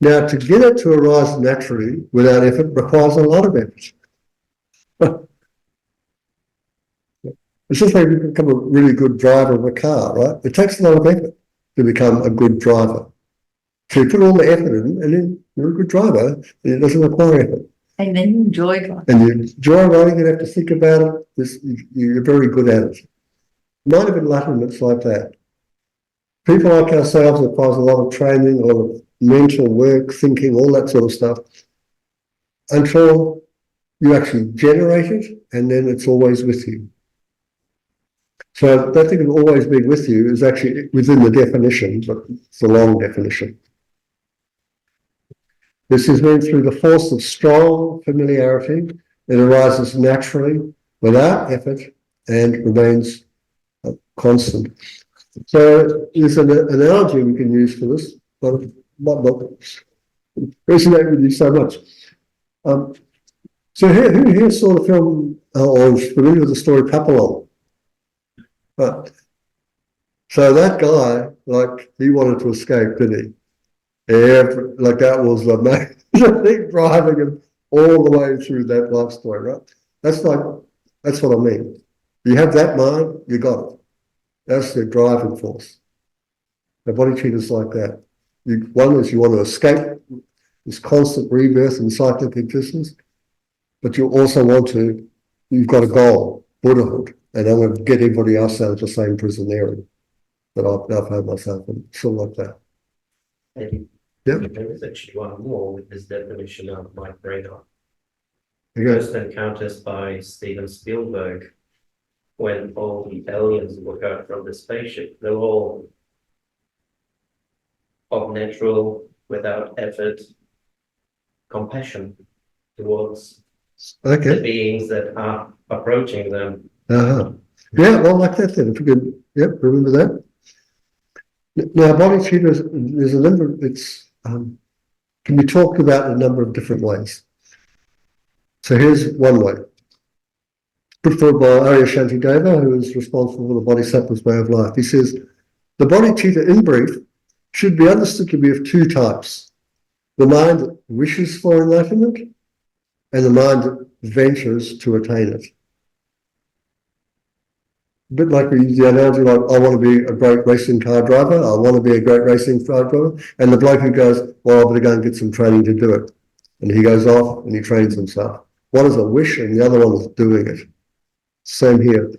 Now, to get it to arise naturally, without effort, requires a lot of effort. It's just like you become a really good driver of a car, right? It takes a lot of effort to become a good driver. So you put all the effort in, and then you're a good driver, and it doesn't require effort. And then you enjoy it. And you enjoy riding, you have to think about it, you're very good at it. Mind of enlightenment's like that. People like ourselves, it requires a lot of training, a lot of mental work, thinking, all that sort of stuff, until you actually generate it, and then it's always with you. So that thing of always being with you is actually within the definition, but it's a long definition. This is meant through the force of strong familiarity. It arises naturally, without effort, and remains constant. So there's an analogy we can use for this, but might not resonate with you so much. So who here saw the film or is familiar with the story Papillon? So that guy, like, he wanted to escape, didn't he? Yeah, like that was amazing, driving him all the way through that life story, right? That's what I mean. You have that mind, you got it. That's the driving force. The bodhicitta is like that. One is you want to escape this constant rebirth and cyclic existence, but you also want to, you've got a goal, Buddhahood, and I'm going to get everybody else out of the same prison area that I've had myself in, something like that. There is actually one more with this definition of Mike Brader. Okay. First encounters by Steven Spielberg, when all the aliens look out from the spaceship, they're all of natural, without effort, compassion towards the beings that are approaching them. Yeah, well, like that then. If you could, remember that. Now, bodhicitta, there's a number. It's can be talked about in a number of different ways. So here's one way. Put forward by Arya Shantideva, who is responsible for the Bodhisattva's way of life. He says, the bodhicitta, in brief, should be understood to be of two types. The mind that wishes for enlightenment, and the mind that ventures to attain it. A bit like we use the analogy, like, I want to be a great racing car driver, I want to be a great racing car driver, and the bloke who goes, well, I better go and get some training to do it. And he goes off and he trains himself. One is a wish and the other one is doing it. Same here.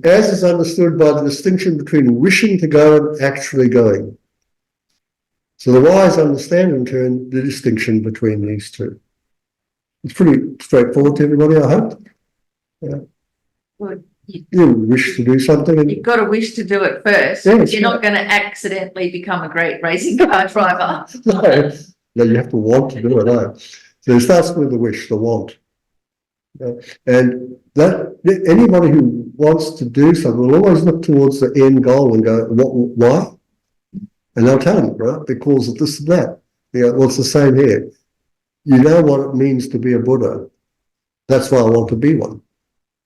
As is understood by the distinction between wishing to go and actually going. So the wise understand in turn the distinction between these two. It's pretty straightforward to everybody, I hope. Yeah. Well, you wish to do something. And you've got to wish to do it first. Yes, You're not going to accidentally become a great racing car driver. No, you have to want to do it. No. So it starts with the wish, the want. And that anybody who wants to do something will always look towards the end goal and go, why? And they'll tell you, right? Because of this and that. Well, it's the same here. You know what it means to be a Buddha. That's why I want to be one.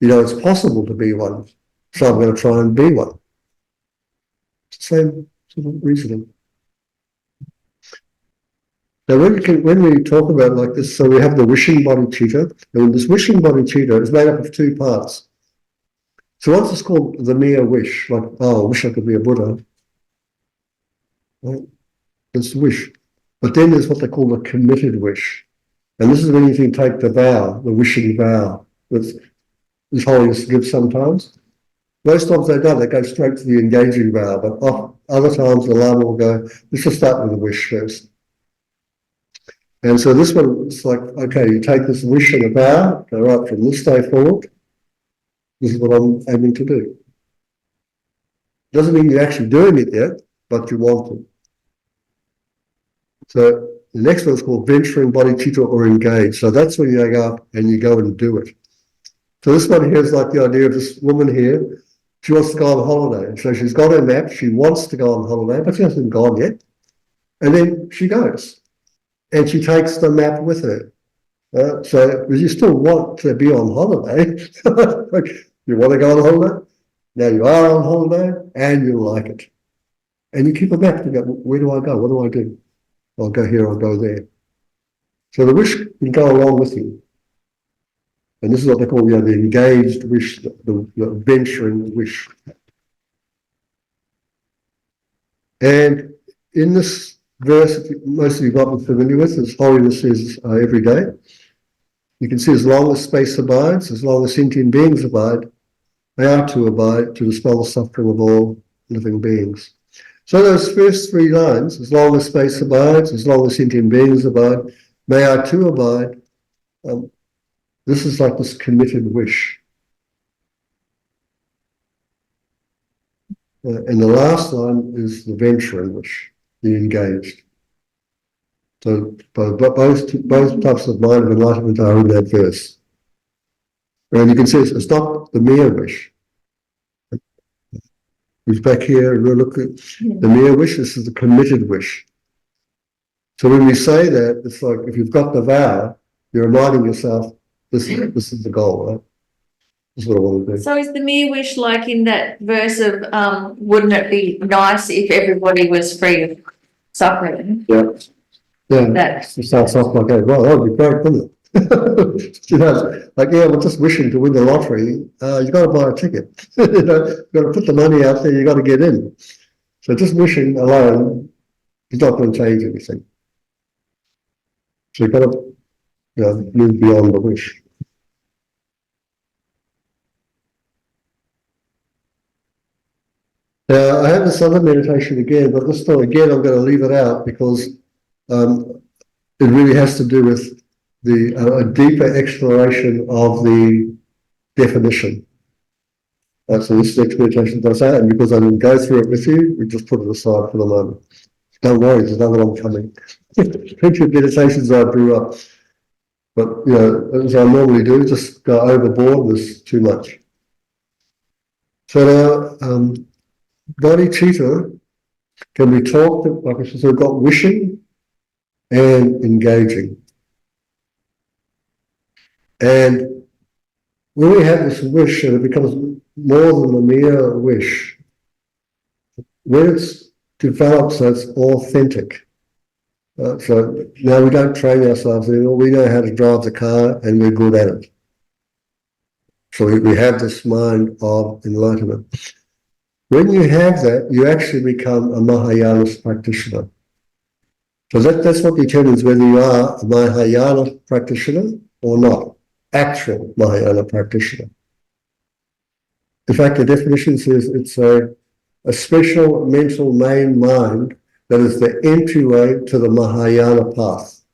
You know, it's possible to be one, so I'm going to try and be one. Same sort of reasoning. Now, when we talk about it like this, so we have the wishing bodhicitta, and this wishing bodhicitta is made up of two parts. So once it's called the mere wish, like, oh, I wish I could be a Buddha. Right? It's the wish. But then there's what they call the committed wish. And this is when you can take the vow, the wishing vow, that His Holiness gives sometimes. Most times they don't, they go straight to the engaging vow, but other times the Lama will go, let's just start with the wish first. And so this one, it's like, okay, you take this wish and a vow, go right from this day forward. This is what I'm aiming to do. Doesn't mean you're actually doing it yet, but you want to. So the next one's called venturing, bodhicitta, or engage. So that's when you go up and you go and do it. So this one here is like the idea of this woman here. She wants to go on holiday. So she's got her map. She wants to go on holiday, but she hasn't gone yet. And then she goes. And she takes the map with her. So you still want to be on holiday. Like, you want to go on holiday? Now you are on holiday and you like it. And you keep a map. You go, where do I go? What do I do? I'll go here, I'll go there. So the wish can go along with you. And this is what they call, the engaged wish, the venturing wish. And in this verse, most of you might be familiar with, as holiness is every day. You can see as long as space abides, as long as sentient beings abide, they are to abide to dispel the suffering of all living beings. So those first three lines, as long as space abides, as long as sentient beings abide, they are to abide. This is like this committed wish. And the last line is the venturing wish, the engaged. So both types of mind of enlightenment are in that verse. And you can see it's not the mere wish. Who's back here and we'll look at the mere wish, this is the committed wish. So when we say that, it's like if you've got the vow, you're reminding yourself, this is the goal, right? This is what I want to do. So is the mere wish like in that verse of wouldn't it be nice if everybody was free of suffering? Yeah. It starts off like that. Well, that would be great, wouldn't it? You know, like, yeah, we're just wishing to win the lottery. You've got to buy a ticket. You've got to put the money out there, you've got to get in. So just wishing alone is not going to change anything. So you've got to move beyond the wish. Now, I have this other meditation again, but this time again I'm going to leave it out because it really has to do with a deeper exploration of the definition. So this next meditation does that, and because I didn't go through it with you, we just put it aside for the moment. Don't worry, there's another one coming. Plenty of meditations I drew up. But, as I normally do, just go overboard, there's too much. So now, bodhicitta can be talked, like I said, so we've got wishing and engaging. And when we have this wish and it becomes more than a mere wish, when it's developed so it's authentic. So now we don't train ourselves anymore, we know how to drive the car and we're good at it. So we have this mind of enlightenment. When you have that, you actually become a Mahayana practitioner. So that's what determines whether you are a Mahayana practitioner or not. Actual Mahayana practitioner. In fact, the definition says it's a special mental main mind that is the entryway to the Mahayana path.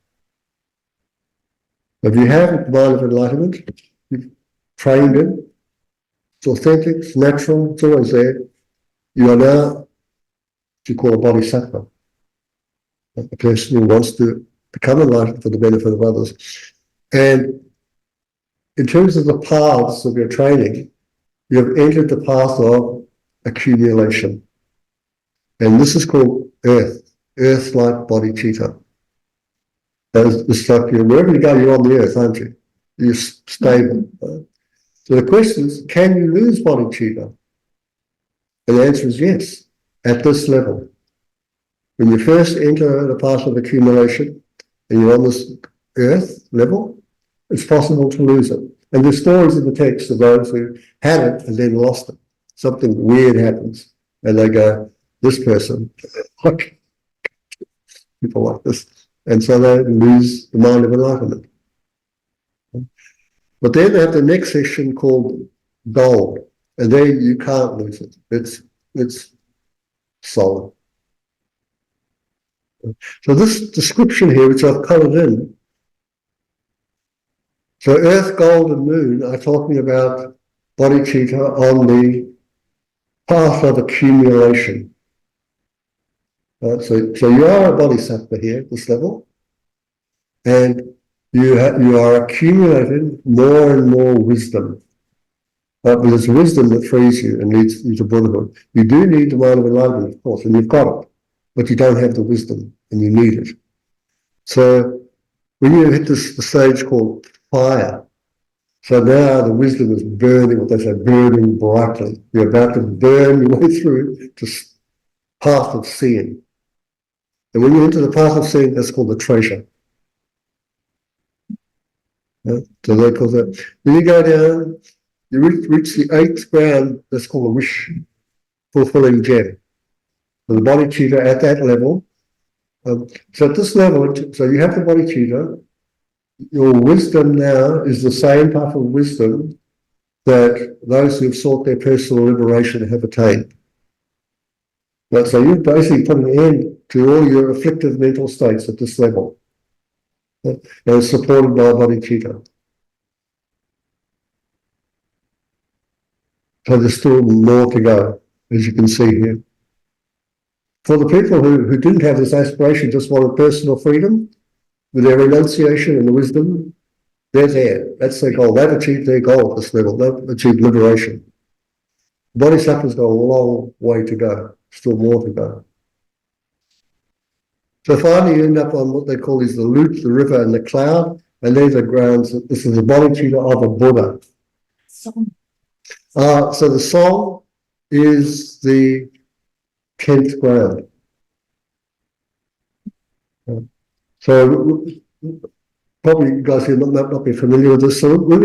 If you have the mind of enlightenment, you've trained it, it's authentic, it's natural, it's always there. You are now what you call a bodhisattva, a person who wants to become enlightened for the benefit of others. And in terms of the paths of your training, you have entered the path of accumulation. And this is called earth-like bodhicitta. It's like wherever you go, you're on the earth, aren't you? You're stable. Right? So the question is, can you lose bodhicitta? And the answer is yes, at this level. When you first enter the path of accumulation and you're on this earth level, it's possible to lose it. And there's stories in the text of those who had it and then lost it. Something weird happens and they go, this person, people like this. And so they lose the mind of enlightenment. But then they have the next section called gold. And there you can't lose it. It's solid. So this description here, which I've coloured in, so Earth, Gold and Moon are talking about bodhicitta on the path of accumulation. Right? So you are a bodhisattva here at this level, and you are accumulating more and more wisdom. But there's wisdom that frees you and leads you to Buddhahood. You do need the mind of enlightenment, of course, and you've got it, but you don't have the wisdom, and you need it. So when you hit the stage called fire, so now the wisdom is burning, what they say, burning brightly. You're about to burn your way through to path of seeing. And when you enter the path of seeing, that's called the treasure. Yeah? So they call that. When you go down, you reach the 8th ground, that's called a wish fulfilling gem. So the bodhicitta at that level. So at this level, so you have the bodhicitta. Your wisdom now is the same type of wisdom that those who have sought their personal liberation have attained. But so you've basically put an end to all your afflictive mental states at this level. And it's supported by bodhicitta. So there's still more to go, as you can see here. For the people who didn't have this aspiration, just wanted personal freedom, with their renunciation and the wisdom, they're there. That's their goal. They've achieved their goal at this level. They've achieved liberation. Bodhisattvas got a long way to go. Still more to go. So finally you end up on what they call is the loop, the river and the cloud, and these are grounds. This is the bodhicitta of a Buddha. So the song is the 10th ground. So probably you guys here might not be familiar with this. So when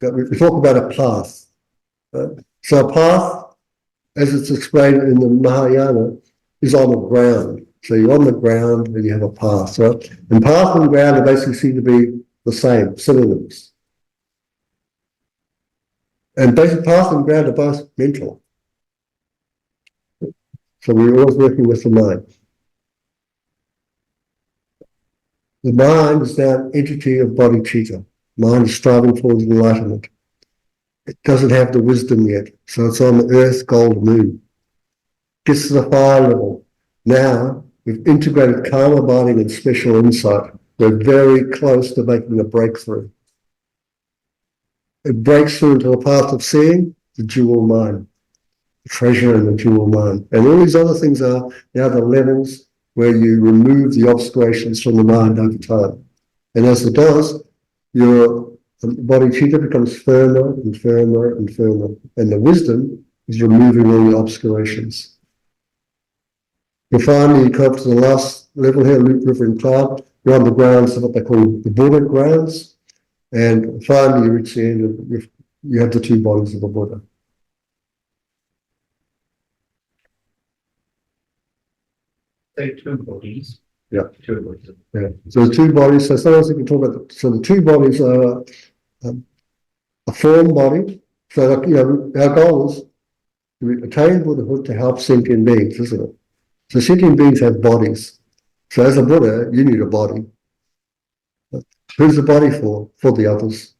we talk about a path. So a path, as it's explained in the Mahayana, is on the ground. So you're on the ground and you have a path. Right? And path and ground are basically seen to be the same, synonyms. And basic path and ground are both mental. So we're always working with the mind. The mind is now an entity of bodhicitta. Mind is striving towards enlightenment. It doesn't have the wisdom yet, so it's on the earth, gold, moon. Gets to the fire level. Now, we've integrated calm abiding and special insight. We're very close to making a breakthrough. It breaks through into the path of seeing, the dual mind, the treasure and the dual mind. And all these other things are now the levels where you remove the obscurations from the mind over time. And as it does, your bodhicitta becomes firmer and firmer and firmer. And the wisdom is removing all the obscurations. And finally, you come up to the last level here, loop, river and cloud. You're on the grounds of what they call the Buddha grounds. And finally, you reach the end of, you have the two bodies of the Buddha. So two bodies. Yeah. Two bodies. Yeah. So the two bodies, so sometimes we can talk about, so the two bodies are a form body. So, like, our goal is to attain Buddhahood to help sentient beings, isn't it? So sentient beings have bodies. So as a Buddha, you need a body. Who's the body for? For the others.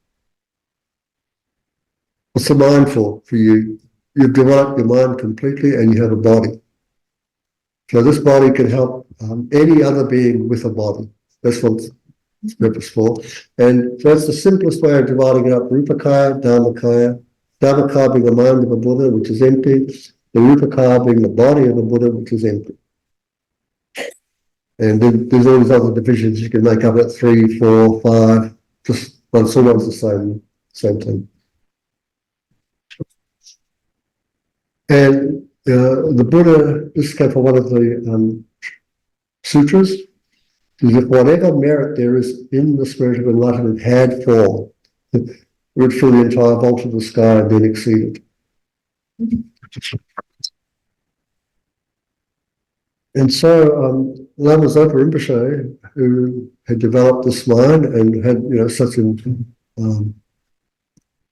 What's the mind for? For you. You've developed your mind completely and you have a body. So this body can help any other being with a body. That's what it's purpose for. And so that's the simplest way of dividing it up. Rupakaya, Dharmakaya. Dharmakaya being the mind of a Buddha, which is empty. The Rupakaya being the body of a Buddha, which is empty. And then there's all these other divisions you can make up at 3, 4, 5, just, but it's always the same thing. And the Buddha, this came from one of the sutras, is if whatever merit there is in the spirit of enlightenment had form, it would fill the entire vault of the sky and then exceed it. And so Lama Zopa Rinpoche, who had developed this mind and had, such an,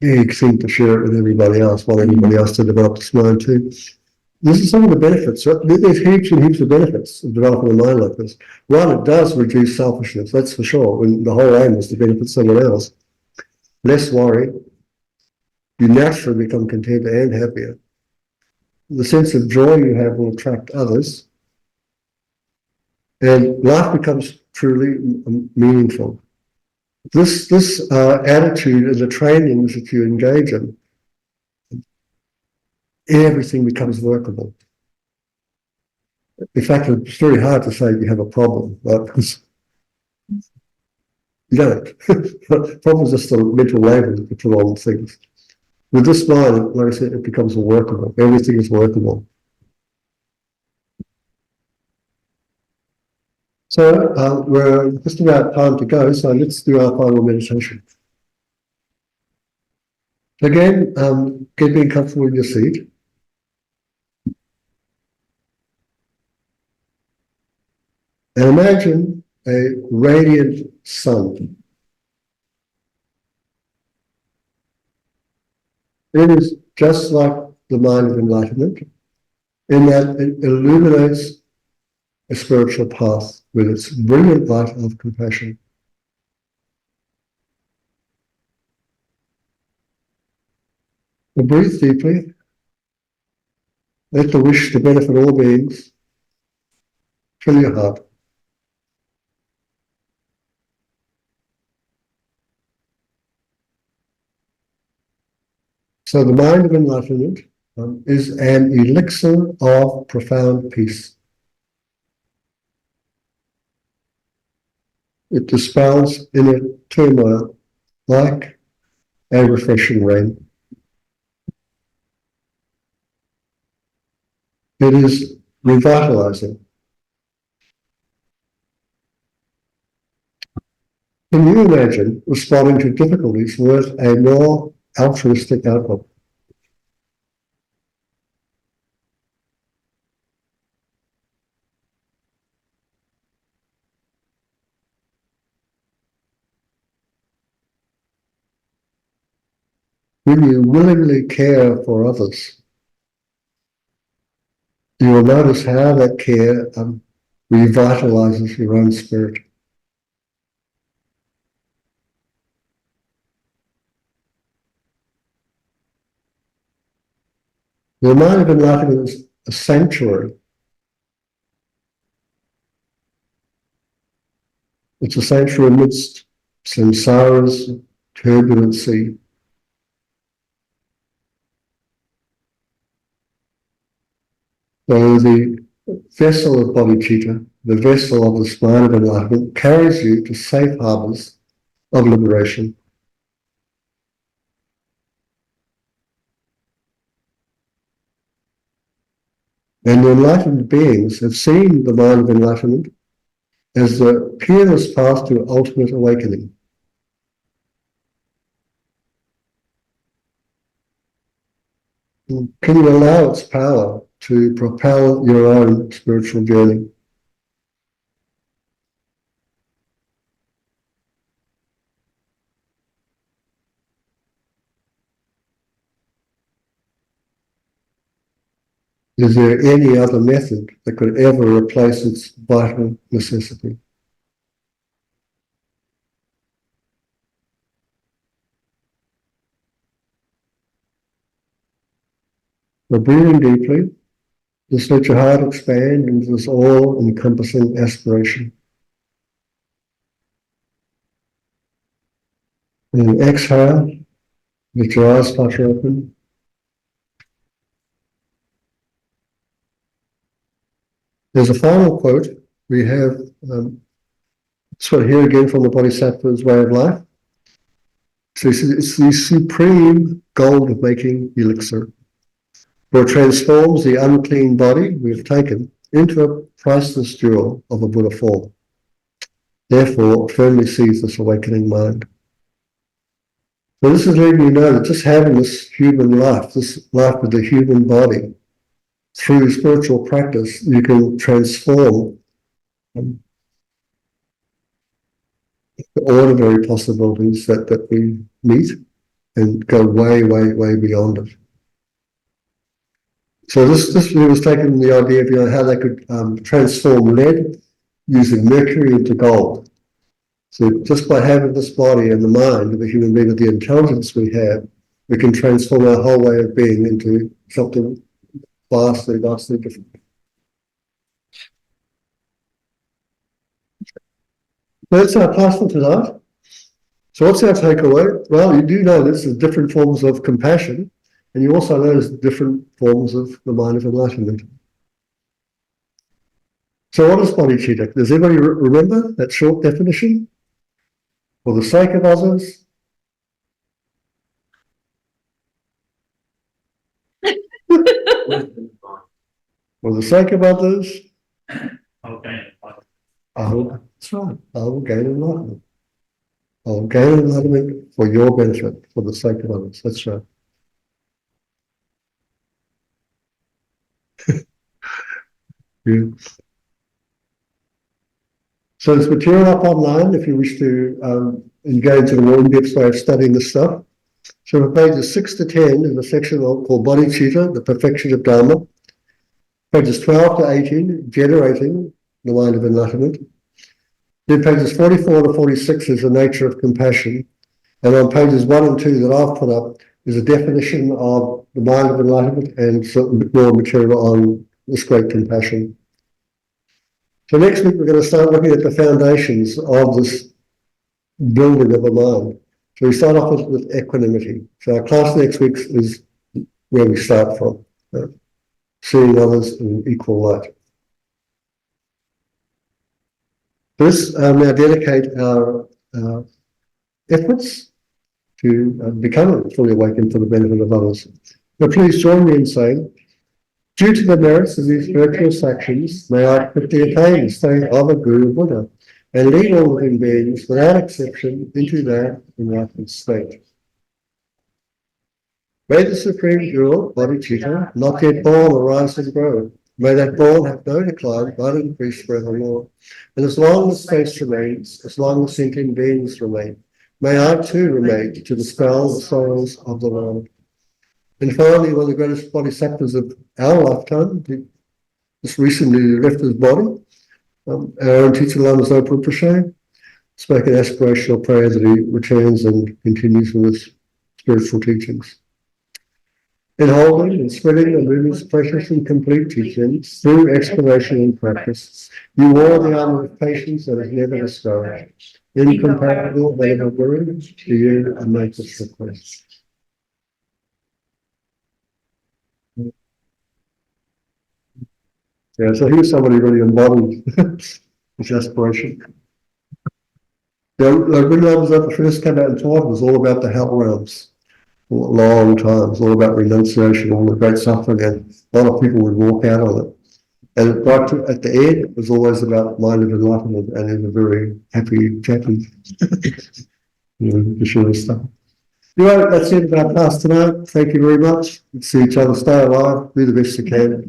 he seemed to share it with everybody else, want everybody else to develop this mind too. this is some of the benefits. So there's heaps and heaps of benefits of developing a mind like this. One, it does reduce selfishness, that's for sure. When the whole aim is to benefit someone else. Less worry. You naturally become content and happier. The sense of joy you have will attract others. And life becomes truly meaningful. This attitude and the trainings that you engage in, everything becomes workable. In fact, it's very hard to say you have a problem, right? Because you don't. Problems are just a mental label that you put on things. With this mind, like I said, it becomes workable. Everything is workable. So we're just about time to go, so let's do our final meditation. Again, get being comfortable in your seat. And imagine a radiant sun. It is just like the mind of enlightenment, in that it illuminates a spiritual path with its brilliant light of compassion. And breathe deeply. Let the wish to benefit all beings fill your heart. So the mind of enlightenment is an elixir of profound peace. It dispels inner turmoil like a refreshing rain. It is revitalizing. Can you imagine responding to difficulties with a more altruistic outlook? When you willingly care for others, you will notice how that care revitalizes your own spirit. The mind of enlightenment is a sanctuary. It's a sanctuary amidst samsara's turbulent sea. So the vessel of Bodhicitta, the vessel of the mind of enlightenment, carries you to safe harbors of liberation. And the enlightened beings have seen the mind of enlightenment as the peerless path to ultimate awakening. Can you allow its power to propel your own spiritual journey? Is there any other method that could ever replace its vital necessity? So breathing deeply, just let your heart expand into this all-encompassing aspiration. And exhale, let your eyes flutter open. There's a final quote we have, this one here again from the Bodhisattva's way of life. So it's the supreme gold of making elixir, for it transforms the unclean body we've taken into a priceless jewel of a Buddha form. Therefore, firmly seize this awakening mind. So this is letting you know that just having this human life, this life with the human body, through spiritual practice, you can transform the ordinary possibilities that we meet and go way, way, way beyond it. So this view was taken the idea of, you know, how they could transform lead using mercury into gold. So just by having this body and the mind of a human being with the intelligence we have, we can transform our whole way of being into something vastly, vastly different. That's our class for tonight. So what's our takeaway? Well, you do know there's different forms of compassion, and you also know there's different forms of the mind of enlightenment. So what is bodhicitta? Does everybody remember that short definition? For the sake of others. For the sake of others. Okay. That's right. I will gain enlightenment. I will gain enlightenment for your benefit, for the sake of others. That's right. Yeah. So there's material up online if you wish to engage in a more in-depth way of studying this stuff. So for pages 6 to 10 in the section called Bodhicitta, the perfection of Dharma. Pages 12 to 18, generating the mind of enlightenment. Then pages 44 to 46 is the nature of compassion. And on pages 1 and 2 that I've put up is a definition of the mind of enlightenment and some more material on this great compassion. So next week we're going to start looking at the foundations of this building of a mind. So we start off with equanimity. So our class next week is where we start from, seeing others in equal light. Let's now dedicate our efforts to become fully awakened for the benefit of others. Now please join me in saying, due to the merits of these virtuous actions, may I quickly attain the state of a Guru Buddha and lead all living beings without exception into that enlightened state. May the Supreme Jewel, Bodhicitta, not yet born, arise and grow. May that born have no decline, but increase forevermore. And as long as space remains, as long as thinking beings remain, may I too remain to dispel the sorrows of the world. And finally, one of the greatest bodhisattvas of our lifetime, just recently left his body, our own teacher Lama Zopa Rinpoche, spoke an aspirational prayer that he returns and continues with his spiritual teachings. In holding and spreading the movement's precious and complete teachings through exploration and practice, you wore the armor of patience that is never discouraged. Incomparable, Venerable Guru, to you I make this request. Yeah, so here's somebody really embodied his aspiration. When I was at the first came out and taught, it was all about the hell realms. For a long time, it was all about renunciation, all the great suffering, and a lot of people would walk out on it. And right at the end, it was always about mind of enlightenment, and he was a very happy chappy. To share his stuff. Anyway, that's it about class tonight. Thank you very much. See each other, stay alive, do the best you can.